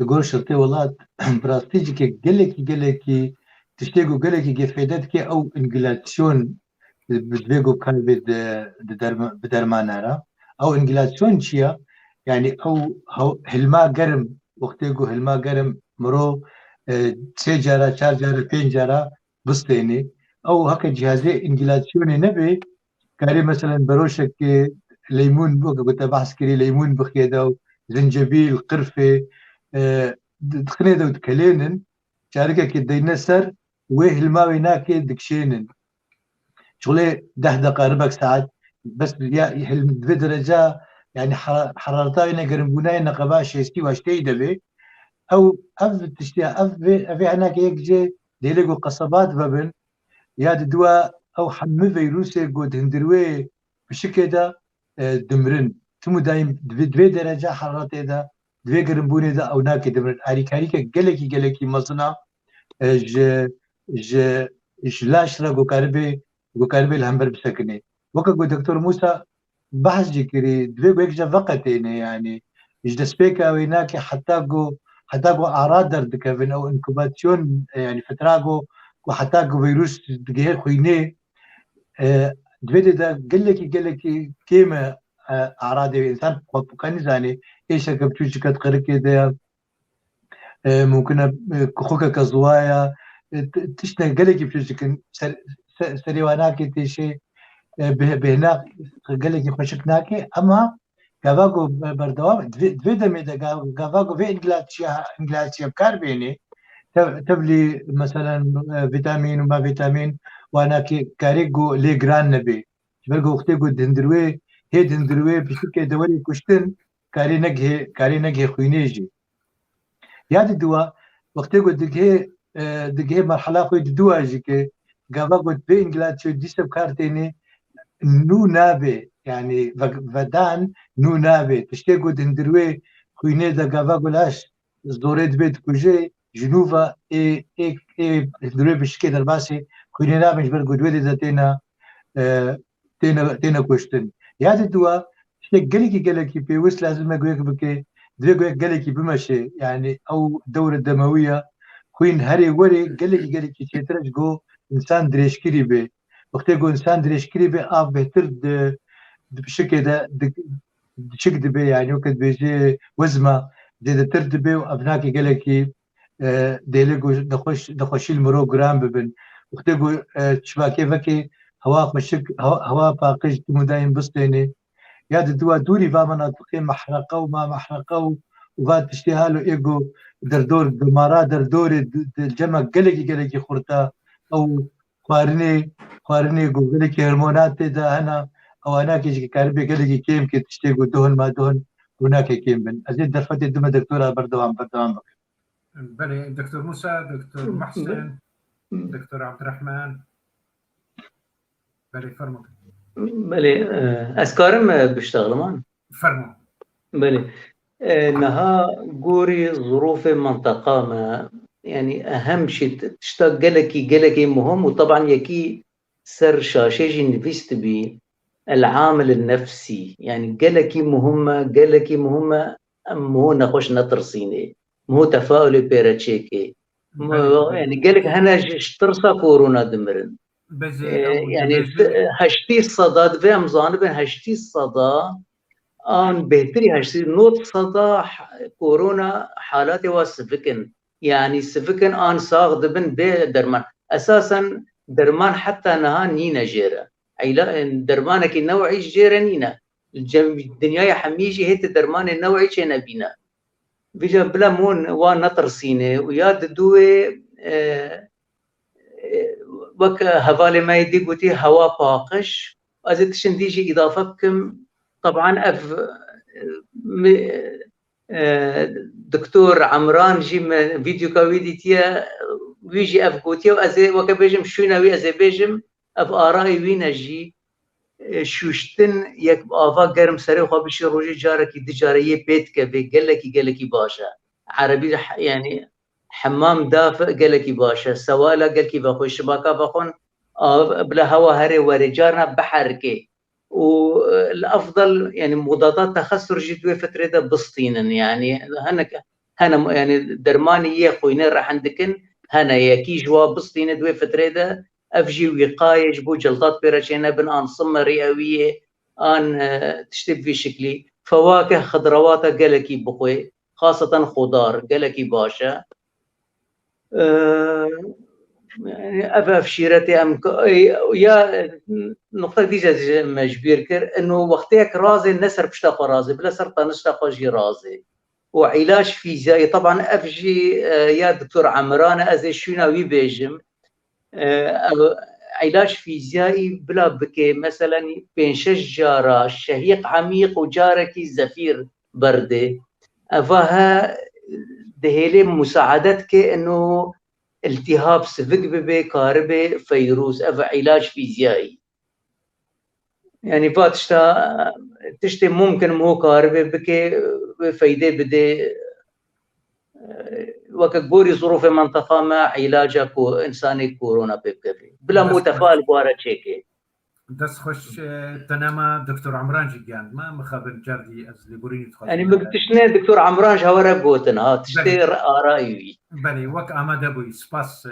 الجور شرطي ولات براستيجي قال لك تشتيقو قالك جفيدت كي أو إنجلاتسيون بدبيقو كان بدرمانارا أو إنجلاتسيون شيا يعني أو هلما قرم وقتيقو هلما قرم مرو 3 جارة 4 جارة 5 جارة بستيني أو هكا جهازي إنجلاتسيوني نبي كاري مثلا بروشك ليمون قلت بحث كري ليمون بخيدو زنجبيل قرفة دخنيدو تكلينن شاركة كدينا سر ويه الماوي ناكي دكشينن شغلي 10 دقائق ربع ساعات بس يا بدرجة يعني حرارتها ينقربونا نقبا شيستي واشتي دبي او اف تشتي اف هناك يجي ديلقوا قصبات بابن ياد دواء او حمي فيروسي قد هندروي بشكل ده دمرن ثم دايم دوي درجة حرارته ده دوي قربوني ده او ناكي دمرن اريكاريكا قلكي مصنع ج ج لاش را قوكاربي الهمبر بسكني وكا دكتور موسى بحث جكري دوي بيكجا فقطين يعني ايش دسبيكا ويناكي حتى قو اعراض درد كافين او انكوباتيون يعني فتراغو وحتى قو فيروس دقيق خويني دوي ده قلكي كيما اعراض الانسان كان زاني ايش كبتوش كتقركي ده ممكن كخوكا كزوايا تشنا قلقي بتوجك سريواناكي تيشي بهناك قلقي خوشكناكي اما قافاقو بردوام دوي دميدا قافاقو في انجلاتشيا بكاربيني تبلي مثلا فيتامين وما فيتامين وانا كاريقو لي جران نبي بلقو اختيقو دندروي هي دندروي بشكل دوري كشتن كاري نجهي خوينيجي ياد الدواء وقت يقول دقيه مرحلة خوي الدواء جيكي قابا قلت بي انجلاتشو ديسب كارتيني نو نابي يعني فدان نو نابي تشتي قلت هندروي خويني دا قابا قلاش زدوريت بيت كوجي جنوفا اي هندروي بشكي درباسي خويني نابي جبر قلت ويدي دا تينا كوشتن ياد الدواء تشتي قلقي بيوس لازم اقولك بكي دقيقة قالك بمشي يعني أو الدورة الدموية خوين هري وري قالك تشترج جو إنسان دريشكري به وقت جو إنسان دريشكري به بهتر بشكل ده شكل به يعني وقت بيجي وزمة ده ترد به وأبناك قالك ديلقو دخوشي المرو جرام ببن وقت جو شباكي فكي هواء مشك هواء باقج مدايم بسطيني ياد الدواء دوري فا مناطقي محرقة وما محرقة وفات اشتهالو ايقو دردور دمارا دردوري الجمع قلقي خورتا او خوارني قلقي هرمونات دا هنا او هناك يجي كاربي قلقي كيم كي تشتيقو دهن ما دهن هناك كيم بن ازيد درفتي الدمى دكتورة بردوان بلي دكتور موسى دكتور محسن دكتور عبد الرحمن بلي فرمو بلي أسكارم بيشتغلمان فرمو بلي نها قوري ظروف منطقة ما يعني أهم شيء تشتاق قلقي مهم وطبعا يكي سر شاشيجي نفست بي العامل النفسي يعني قلقي مهمة مو نخوش نطرسيني مو تفاؤل بيراتشيكي يعني قلق هنا اشترسا كورونا دمرن يعني هشتي الصدى دفع مزانبن هشتي الصدى آن بهتري هشتي نوت صدى كورونا حالاتي والسفكن يعني السفكن آن ساغ دبن بي درمان أساسا درمان حتى نها نينا جيرا عيلا درمانك النوعي جيرا نينا الدنيا حميجي هيت درمان النوعي چه نبينا بيجا بلا مون وان نطرسيني وياد دوي وك هفالي ما يدي قوتي هوا باقش أزيد تشنديجي إضافة بكم طبعا دكتور عمران جي من فيديو كويدي تيا ويجي قوتي وأزي وكبيجم شوناوي أزي بيجم آرائي وين جي شوشتن يك بآفا قرم سري وخابشي روجي جاركي دجارية بيت كبي قلكي باشا عربي يعني حمام دافئ قالكي باشا سوالا قالكي باخو الشباكة باخون بلا هوا هري ورجارنا بحركي والافضل يعني مضادات تخسر جدوى فترة ده بسطينا يعني هنا يعني درماني خوينا راح عندكن هنا يكي جوا بسطين دوي فترة ده أفجي وقاية جبو جلطات بيرشينا بن آن صمة رئوية آن تشتب في شكلي فواكه خضروات قلكي بقوي خاصة خضار قلكي باشا يعني أفاف شيرتي يا نقطة ديجا مجبير كر إنه وقتك رازي النسر بشتاق رازي بلا سرطان اشتاق جي رازي وعلاج فيزيائي طبعا أفجي يا دكتور عمران أزي شناوي بيجم علاج فيزيائي بلا بكي مثلا بين شجارة شهيق عميق وجاركي زفير بردي أفاها دهيلي مساعدتك إنه التهاب سفق ببي كهرباء فيروس أفا علاج فيزيائي يعني فاتشتا تشتي ممكن مو كهرباء بكي فايدة بدي وقت بوري ظروف منطقة ما علاجها إنساني كورونا بكفي بلا متفائل بوارا تشيكي دەست خۆش تەنەما دکتۆر عمرانجی گیاندمە مخابن جاردی ئەس لێبوورینی يعني بكتشنا دكتور عمران هورا قوتن ها تشتي آرائي بەێ وەک ئامادە بووی سپاس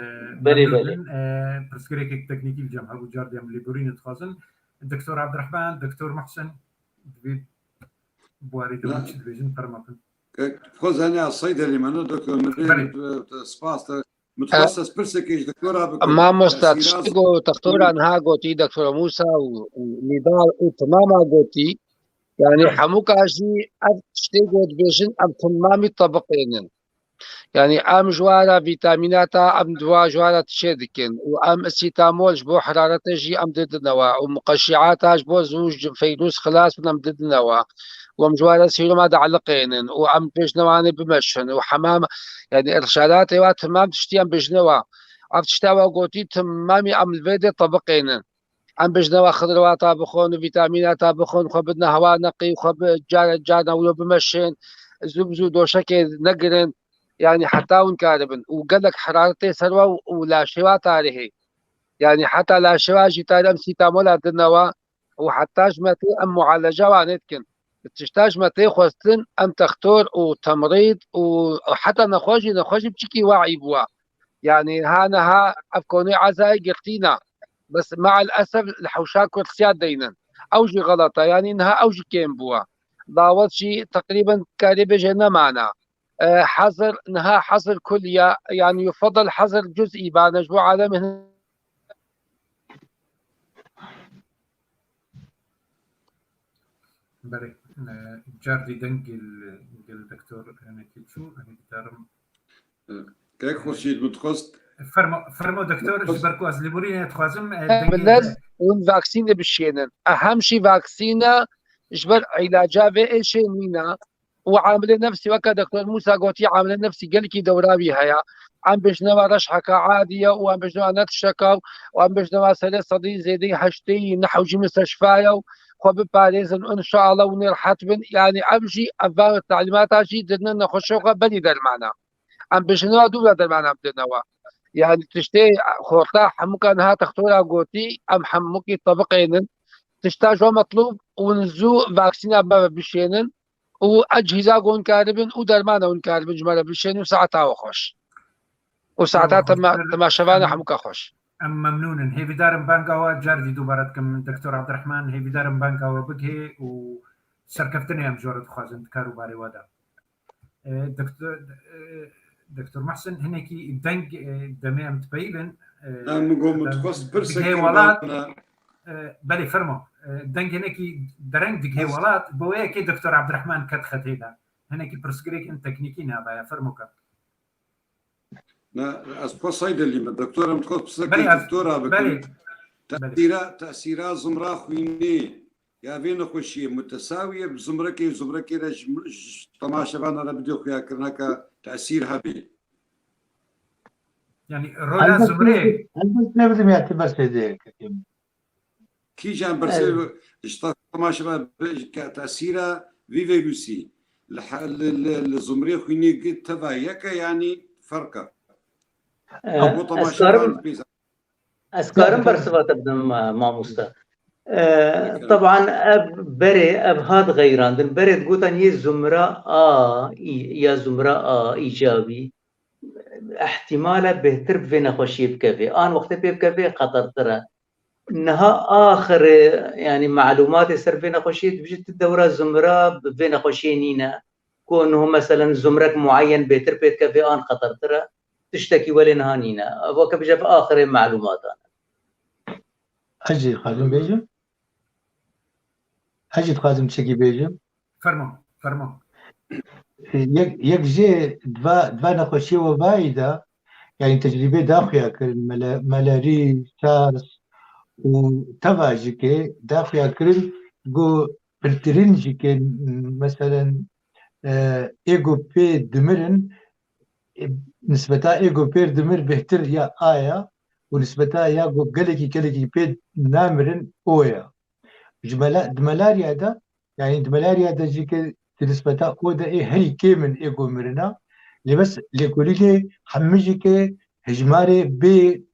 پرسکرێکی تەکنیکی جەم هەبوو جاردیم لێبوورینت خوازن دکتۆر عبدرحمان دکتۆر محسن بواری دەبێژن فەرماکن خۆزانیا صيدلي من دكتور سپاس متخصص برسكيش دكتورة مامۆستا تشتێکۆ تەختۆران ها گۆتی دکتۆرە موسا و نیدار و تماما گۆتی يعني حموك أجي أبتشتيقود بيجن أم تمامي طبقين يعني أم جوارا فيتاميناتا أم دوا جوارا تشيدكن وأم اسيتامول جبو حرارة جي أم ضد نوا ومقشعات جبو زوج فيروس خلاص من أم ضد نوا وأم جوارا سيروم هذا علقين وأم بيجنواني بمشن وحمام يعني إرشادات ايوا تمام تشتي أم بيجنوا أبتشتاوا قوتي تمامي أم الفيدي طبقين عم بجنوا خضروات بخون وفيتامينات بخون خو بدنا هواء نقي خو جانا ولو بمشين زبزو دوشكي نقرن يعني حتى ونكاربن وقال لك حرارتي سروا ولا شوا تاريخي يعني حتى لا شوا جيتار امسي تامولا دنوا وحتى جمتي ام معالجه وانتكن تحتاج متي خوستن ام تختور وتمريض وحتى نخوجي بشكي واعي بوا يعني ها افكوني عزاي قرتينا بس مع الاسف الحوشات كرسيات دينا اوجي غلطه يعني انها اوجي كيم بوا ضاوت شيء تقريبا كاربه جنا معنا حظر انها حظر كلية يعني يفضل حظر جزئي بعد نجوى عالم بله جاردي دنگ الدكتور انا كيتشو انا بدارم كيك خورشيد متخصص فرمو دكتور جبركو از ليبورين تخازم بالناس والفاكسين بشينن اهم شيء فاكسينا جبر علاجها في شينينا وعامل نفسي وكا دكتور موسى قوتي عامل نفسي قال لك دوراوي هيا عم بجنوا رشحة عادية وعم بجنوا نتشكا وعم بجنوا صدي زيدي حشتي نحوجي مستشفايا وخو بباريز ان شاء الله ونرحت بن يعني امشي افهم التعليمات اجي بدنا نخشوا قبل در معنا عم بجنوا دولا در معنا بدنا يعني تشتي خورتا حموكا نها تختورا قوتي ام حموكي طبقين تشتاجوا مطلوب ونزو فاكسينا بشينن واجهزه قون كاربن ودرمانه ون كاربن جمال بشين وساعتها وخش وساعتها تما شبانا حموكا خوش ممنون هي بدارم بانكاوا جاردي دوبارتكم دكتور عبد الرحمن هي بدارم بانكاوا بكهي وسركفتني ام جورد خوازن كارو باري ودا دكتور محسن هناكي دنج دمي ام تبيبن نقوم متخصص برسكي بلي فرمو دنگ هناكي درنگ دقهي ولات بويا كي دكتور عبد الرحمن كدخت هنا هناكي برسكريك انت تكنيكين هذا فرموكا لا اسبو صيدلي من الدكتوره متخصص دكتوره تاثيرات زمره خويني يا بين خوشي متساويه بزمركي رج طماشه انا بدي خويا كرناك تاثير هبي يعني رولا زمري لازم يعتبر ذلك كي جان برسل اشتغل طماشه كتاثيرها فيروسي الزمري خويني قلت تبايك يعني فرقه اسكارم برسوات ابن ماموستا طبعا بري هاد غيران بري تقول ان يا زمراء ايجابي احتمالا بهتر بفي نخوشي بكفي آن وقت بي بكفي خطر ترى انها اخر يعني معلومات سر في نخوشي بجد الدورة زمرة في نخوشي نينا كونه مثلا زمرك معين بهتر بيت كفي آن خطر ترى تشتكي ولنها نينا وكا بجا في اخر معلومات اجي خادم بيجم اجي خادم تشكي بيجم فرمو يك جي دفا نخوشي وبايدة يعني تجربة داخلية كرن ملاري سارس وتفاجكي داخلية كرن جو برترنجكي مثلا ايجو بي دمرن نسبتا ايجو بير دمر بهتر يا آية ونسبتا يا جو قلقي بي نامرن اويا دملاريا دا يعني دملاريا دا جيكي نسبتا او دا اي هري كي من ايجو مرنا لبس لكوليكي حمجيكي هجماري بي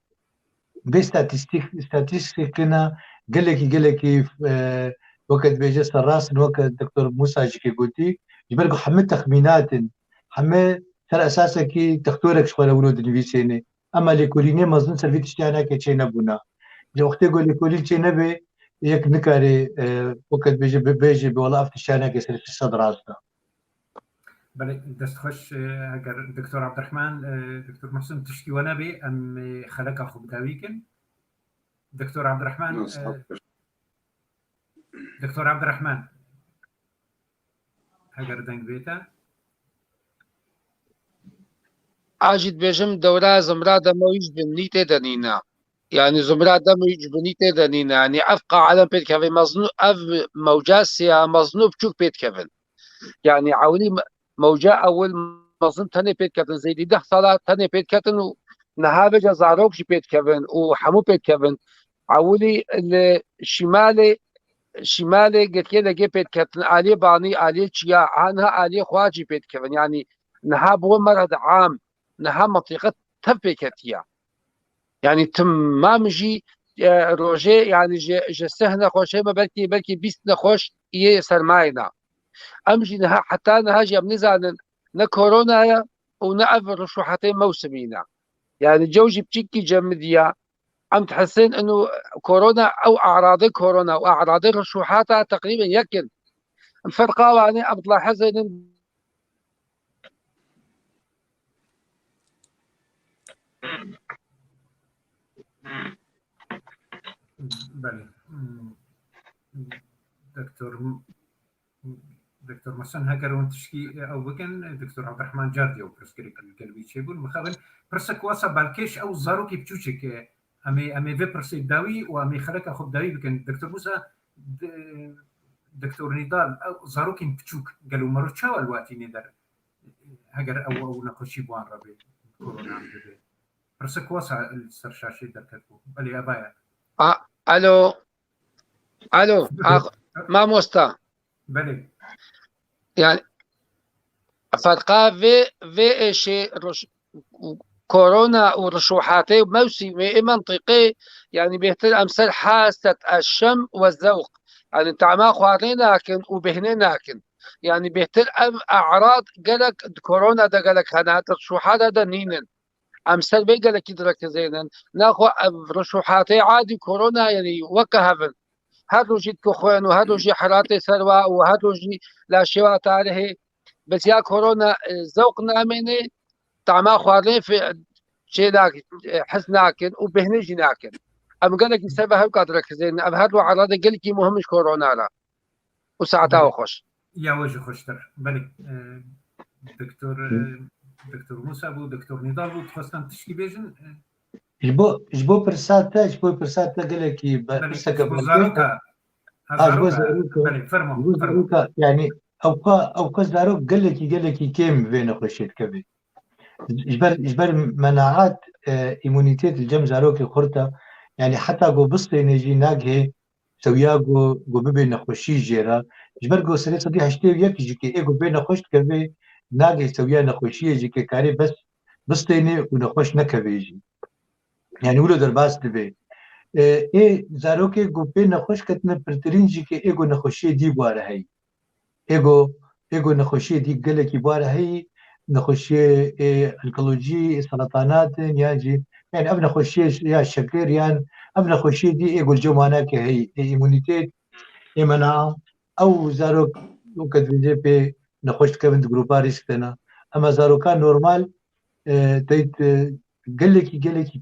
ستاتيستيكنا قلقي وقت بيجي سراس وقت الدكتور موسى جيكي قلتي جبرقو حمل تخمينات حمل ترى اساسا كي دكتورك شغل ولود نفيسيني اما لكوليني مظن سرفيت اشتيانا كي نبونا وقت يقول لكولي شي نبي يك نكاري وقت بيجي بولا افتشانا كي سرفيت الصدر عصنا بله دست خوش اگر دکتور عبدالرحمن دکتور محسن تشکی و نبی ام خلق خوب داویکن دکتور عبدالرحمن دکتور عبدالرحمن اگر دنگ بیتا اجد بيجم دورة زمرة دمويج بنيته دنينا يعني زمرة دمويج بنيته دنينا يعني افقع على بيت كافي مظنوب اف موجاسيا مظنوب شوك بيت كافن يعني عولي موجة اول مظن تاني بيت كافن زي دي 10 صلاة تاني بيت كافن ونهابجا زاروك شي بيت كافن وحمو بيت كافن عولي شمالي قلت كده جي بيت كافن علي باني علي تشيا عنها علي خواجي بيت كافن يعني نهاب ومرض عام نها منطقة تبكتيا يعني تمام جي روجي يعني جي سهنا خوش ما بلكي بيستنا خوش يه سرماينا امجي نها حتى نها جي بنزان نا كورونا ونعف رشوحتين موسمينا يعني جوجي بتشكي جمديا عم تحسين انه كورونا او اعراض كورونا واعراض رشوحاتها تقريبا يكن الفرقه يعني عم تلاحظ ان بله دكتور محسن هاجر وانتشكي او بكن دكتور عبد الرحمن جاردي او برسكري القلبي تشيبون مخابن برسك واسا بالكيش او زاروكي بتشوشك امي في برسي داوي وامي خلق اخذ داوي بكن دكتور موسى دكتور نضال او زاروكي بتشوك قالوا مرو تشاو الوقت ندر هاجر او نخشي بوان ربي كورونا برسك واسا السرشاشي دركتو بلي ابايا الو ما موستا بله يعني فرقا في شيء كورونا ورشوحاته موسمي منطقي يعني بيهتر امثال حاسة الشم والذوق يعني تعما خوارين لكن وبهنين لكن يعني بيهتر اعراض قالك كورونا ده قالك هنا رشوحات ده نينن امثال بيقالك يدرك زينا ناخو رشوحاته عادي كورونا يعني وكهفن هادو جي كخوين وهادو جي حراتي سروا وهادو جي لا شوات عليه بس يا كورونا ذوقنا مني طعما خوارين في شيء لكن حس ناكن وبهنجي ناكن ام قال لك سبب هل قادرك زين ام هادو عراض قال لك مهمش كورونا لا وساعتها وخش يا وجه خوشتر بله دكتور موسى ابو دكتور نضال ابو تفستان تشكي بيجن جبو برساتا قال لك زاروكا بله فرمو يعني او زاروك قال لك كيم بين خشيت كبي جبر مناعات ايمونيتيت الجم زاروك خرطه يعني حتى جو بسطي نجي ناقه سويا جو ببين خشي جيرا جبر جو سري صدي هشتي يك جيكي ايغو بين خشت كبي ناقه سويا نخشي جيكي كاري بس بسطيني ونخش نكبيجي يعني ولو درباس دبي اي زاروكي جو بين نخش كتنا برترينجي كي ايغو نخشي دي بواره هي ايغو نخشي دي قال لك بواره هي نخشي انكولوجي سرطانات ياجي يعني ام نخشي يا الشكر يعني ام نخشي دي يقول جمانا كهي ايمونيتيت مناعه او زاروك وقد بيجي بي نخش كبنت جروباريس كنا اما زارو كان نورمال تيت قال لك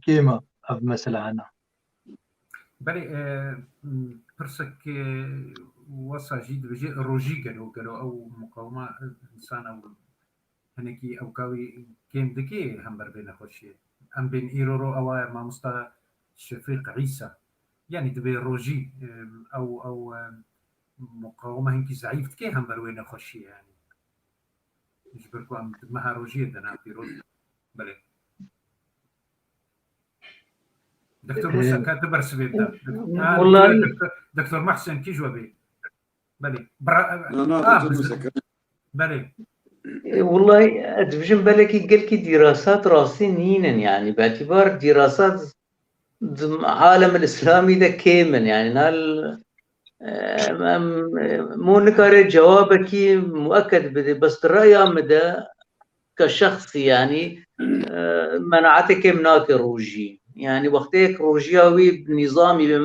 كيما مثلا انا بلي برسك وصا جيد بجي روجي قالوا او مقاومه انسان او هنكي او كاوي كيم دكي هم بين خوشي ام بين ايرورو او ما مستا شفيق عيسى يعني دبي روجي او مقاومه هنكي ضعيف كي هم بروين خوشي يعني يجبركم ام مها روجي دنا في روج بلي دكتور موسى كاتب برسبيدا والله دكتور محسن كي جوابي بلي دكتور موسى بلي والله ادفجن بالك قال كي دراسات راسين هينن يعني باعتبار دراسات عالم الاسلامي ده كيمن يعني نال مو نكاري جوابك مؤكد بدي بس الرأي مدى كشخص يعني منعتك مناك روجي يعني وقتك روجياوي بنظامي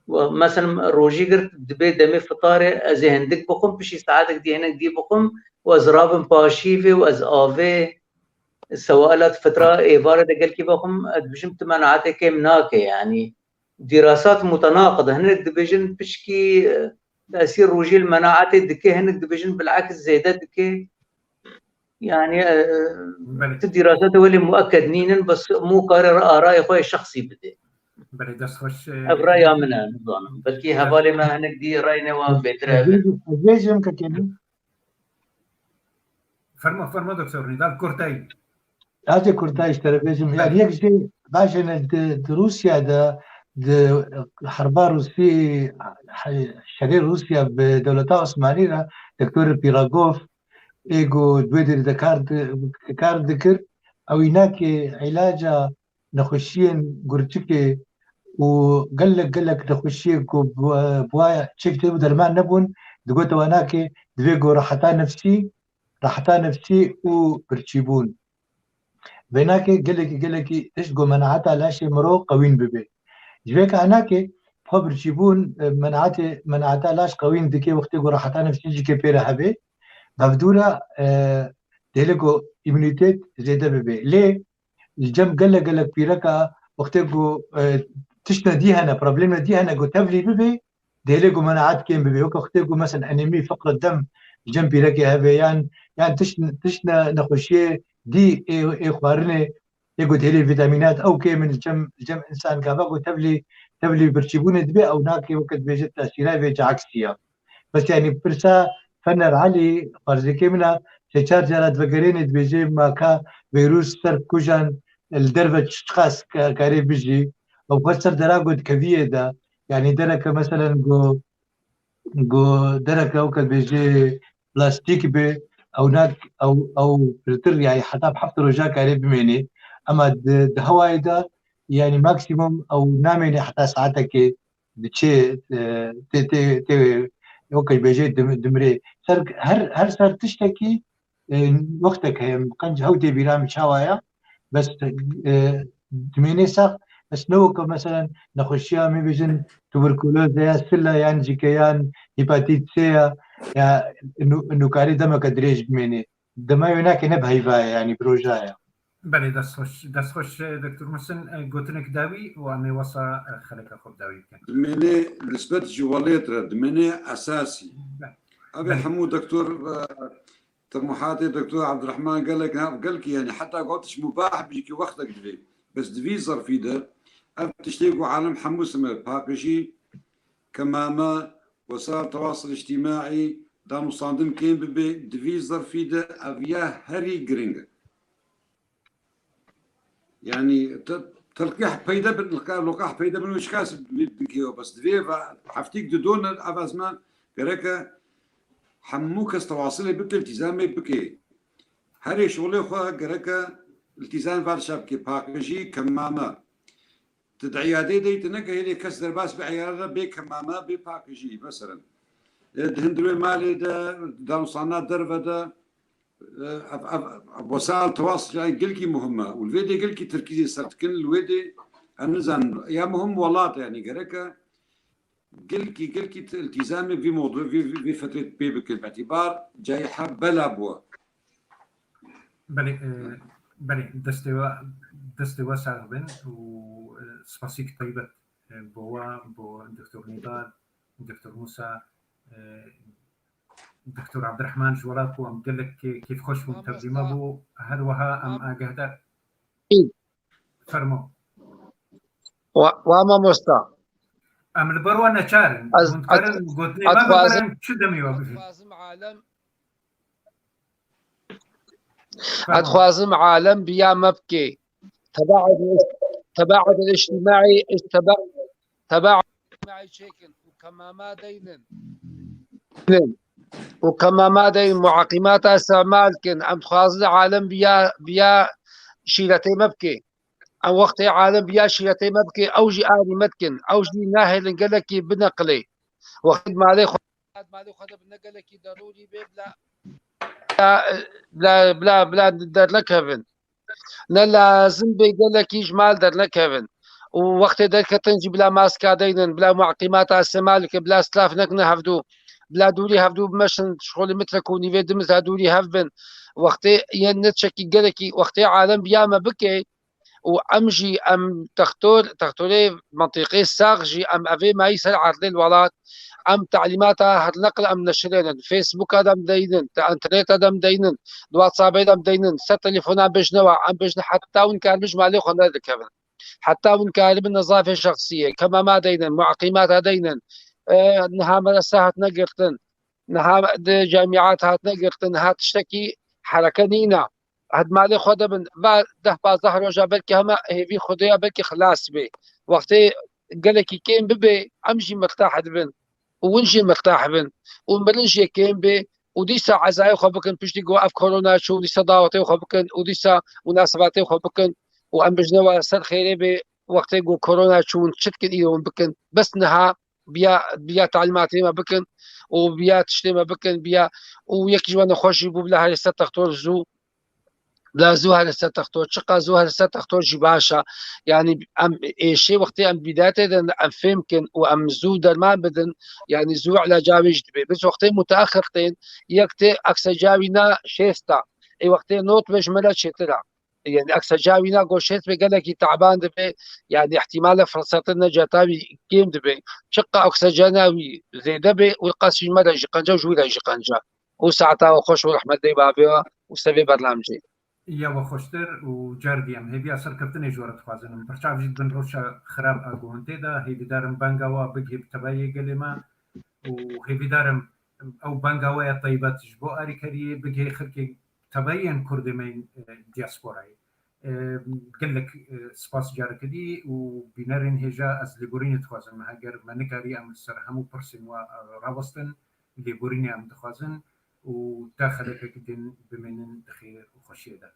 مثلا روجي قلت دبي دمي فطاري ازي هندك بقوم بشي ساعاتك دي هناك دي بقوم وازراب باشيفي وازافي سوالات فترة إيبارة قال كي بقوم ادبجمت منعتك مناك يعني دراسات متناقضة هناك دبجن بشكي تأثير روجي المناعة دكي هناك دبجن بالعكس زيادة دكي يعني الدراسات اللي مؤكد نينن بس مو قرر آراء خوي الشخصي بدي بلي داس خوش أبرايا منها نظام بلكي هبالي ما هنك دي رأينا وبيترا ليش كتير فرما دكتور نضال كورتاي هذا كورتايش تلفزيون يعني هيك شيء عشان روسيا ده حربا روسي شرير روسيا بدولتها عثمانية دكتور بيراغوف ايجو دويدر كار ذكر او هناك علاج نخشين قرتك وقال لك نخشيك بوايا تشيك تبدل ما نبون دقوت هناك دويجو راحتا نفسي وبرتشيبون بيناك قال لك ايش جو مناعتها لاشي مرو قوين ببي جبيك هناك برتشيبون مناعتها لاش قوين دكي وقت جو راحتا نفسي جي كبيرة هبي بفدورة تهلكو إيمونيتيت زيادة ببي ليه الجنب قال لك بيركا وقت جو تشنا دي هنا بروبليم دي هنا جو تبلي ببي تهلكو مناعات كيم ببي وقت جو مثلا أنيمي فقر الدم الجنب بيركا هبي يعني تشنا نخشيه دي خوارنه يقول هلي فيتامينات او كي من الجم انسان كابا تبلي برشيبونه دبي او ناكي وقت بيجت تاثيرات بيجي عكسيه بس يعني برسا فنر علي فرض كيمنا تشار جرات فقرين بيجي ما كا فيروس سر كوجان الدرجه تشخاص كاري بيجي او بسر دراغود كبيه ده يعني درك مثلا جو درك وقت بيجي بلاستيك بي او ناك او فلتر يعني حتى بحفظ رجاء قريب مني اما الهواء ده يعني ماكسيموم او نامي حتى ساعتك بتشي تي وقت بيجي دمري سر هر سر تشتكي وقتك هي مقنج هودي بيرام شوايا بس دميني ساق بس نوك مثلا نخشيها مي بيجن توبركولوز يا سلا يعني جيكيان هيباتيت سي يا انه كاري دمك دريج بميني دما هناك نبهي يعني بروجايا بله دست خوش دكتور محسن قلتنك داوي وامي وصا خلق خود داوي كان دميني نسبة جواليتر دميني اساسي ابي حمود دكتور طموحاتي دكتور عبد الرحمن قال لك يعني حتى قلتش مباح بيجي وقتك دبي بس دبي ظرفي ده تشتيقوا عالم حموس باقشي كماما وسائل التواصل الاجتماعي دانو صاندم كين ببي دبي ظرفي ده افيا هري جرينج يعني تلقيح بيدا باللقاح بيدا بالمشكاس بكيو بس دبي حفتيك دون افازمان كركا حموك استواصلي بك التزامي بكي هري شغلي خو كركا التزام بعد شبكي باقشي كماما تدعياتي دي تنك هي كسر باس بعيارة بكماما بباقشي مثلا الهندوي مالي دا دانو صانا درفة دا وسائل التواصل الاجتماعي قلكي مهمه والفيديو قلكي تركيزي صرت كل الفيديو النزان يا مهم ولات يعني قريكا قلكي التزامي في موضوع في فتره بيبك باعتبار جائحه بلا بوا بله دستوا ساغبن وسباسيك طيبة بو دكتور نضال دكتور موسى دكتور عبد الرحمن جوالات وام قال لك كيف خوش ترجمه بو هل وها ام اجهدر فرمو وما مستا ام البرو انا شارن منكرن قلت لي ما بقرن شو دمي ادخوازم عالم ادخوازم عالم بيا مبكي تباعد الاجتماعي تباعد الاجتماعي شكل وكما ما دين معقمات استعمال كن ام تخاز عالم بيا شيلتي مبكي ام وقت عالم بيا شيلتي مبكي او جي اني متكن او جي ناهل نقلكي بنقلي وقت ما عليه خد بنقلكي ضروري بلا در لك هفن لازم بيقلكي جمال در لك هفن ووقت ذلك تنجي بلا ماسكا دينن بلا معقمات استعمال بلا سلاف نكنا هفدو بلا دوري هفدو بمشن شغل مترك ونيفي دمز دوري هفبن وقتي ينتشكي قلكي وقتي عالم بياما بكي وامجي ام تختوري منطقي ساغجي ام افي ما يسال عرضي الولات ام تعليماتها هتنقل ام نشرين فيسبوك هذا مدينن انترنت هذا مدينن الواتساب هذا مدينن ست تليفونات بجنوا ام بجن حتى وان كان مش مالي خلنا كمان حتى وان كان بالنظافه الشخصيه كما ما دينن معقمات هدينن انها مدرسة نقرتن انها جامعات نقرتن هتشتكي حركه نينا هاد مالي خدا من بعد ده ظهر وجا بلكي هما هي خديها بلكي خلاص بي وقتي قالك كيم ببي امشي مرتاح بن ونجي مرتاح بن ومرنجي كيم بي وديسا عزاي خبكن بشتي وقف كورونا شو ديسا دعوتي خبكن وديسا مناسباتي خبكن وام بجنوا سر خيري بي وقتي جو كورونا شو نشتكن ايهم بكن بس نها بيا تعليماتي ما بكن وبيا تشتي ما بكن بيا ويك جوانا خوش يبو بلا هاي ستختور زو لا زوها لسه تختار شقة زوها لسه تختار جباشة يعني أم شيء وقتي أم بداية أم فيمكن وأم زو ما بدن يعني زو على جاوي جدبي بس وقتي متأخرتين يكتي أكثر جاوينا شيستا أي وقتي نوت بيش ملا شترا يعني أكثر جاوينا قوشيت بقالك تعبان دبي يعني احتمال فرصتنا جاتاوي كيم دبي شقة أكثر جاناوي زي دبي والقاسي ملا جقنجا وجولا جقنجا وساعتها وخش ورحمة دي بابيها وسبي برنامجي يا وخشتر وجاردي ام هي اثر كابتن جوره خوازن برشاف جد بن روشا خراب اغونتي دا هي بدارم بانغاوا بجي بتباي قلما وهي بدارم او بانغاوا طيبات جبو اري كري بجي خلكي تبين كرد من دياسبوراي قال لك سباس جارك دي وبنرن هجا از ليبورين تخوازن ما هاجر ما نكاري ام سرهمو برسن وراوستن ليبورين ام تخوازن وداخلك كدن بمن دخير وخشيده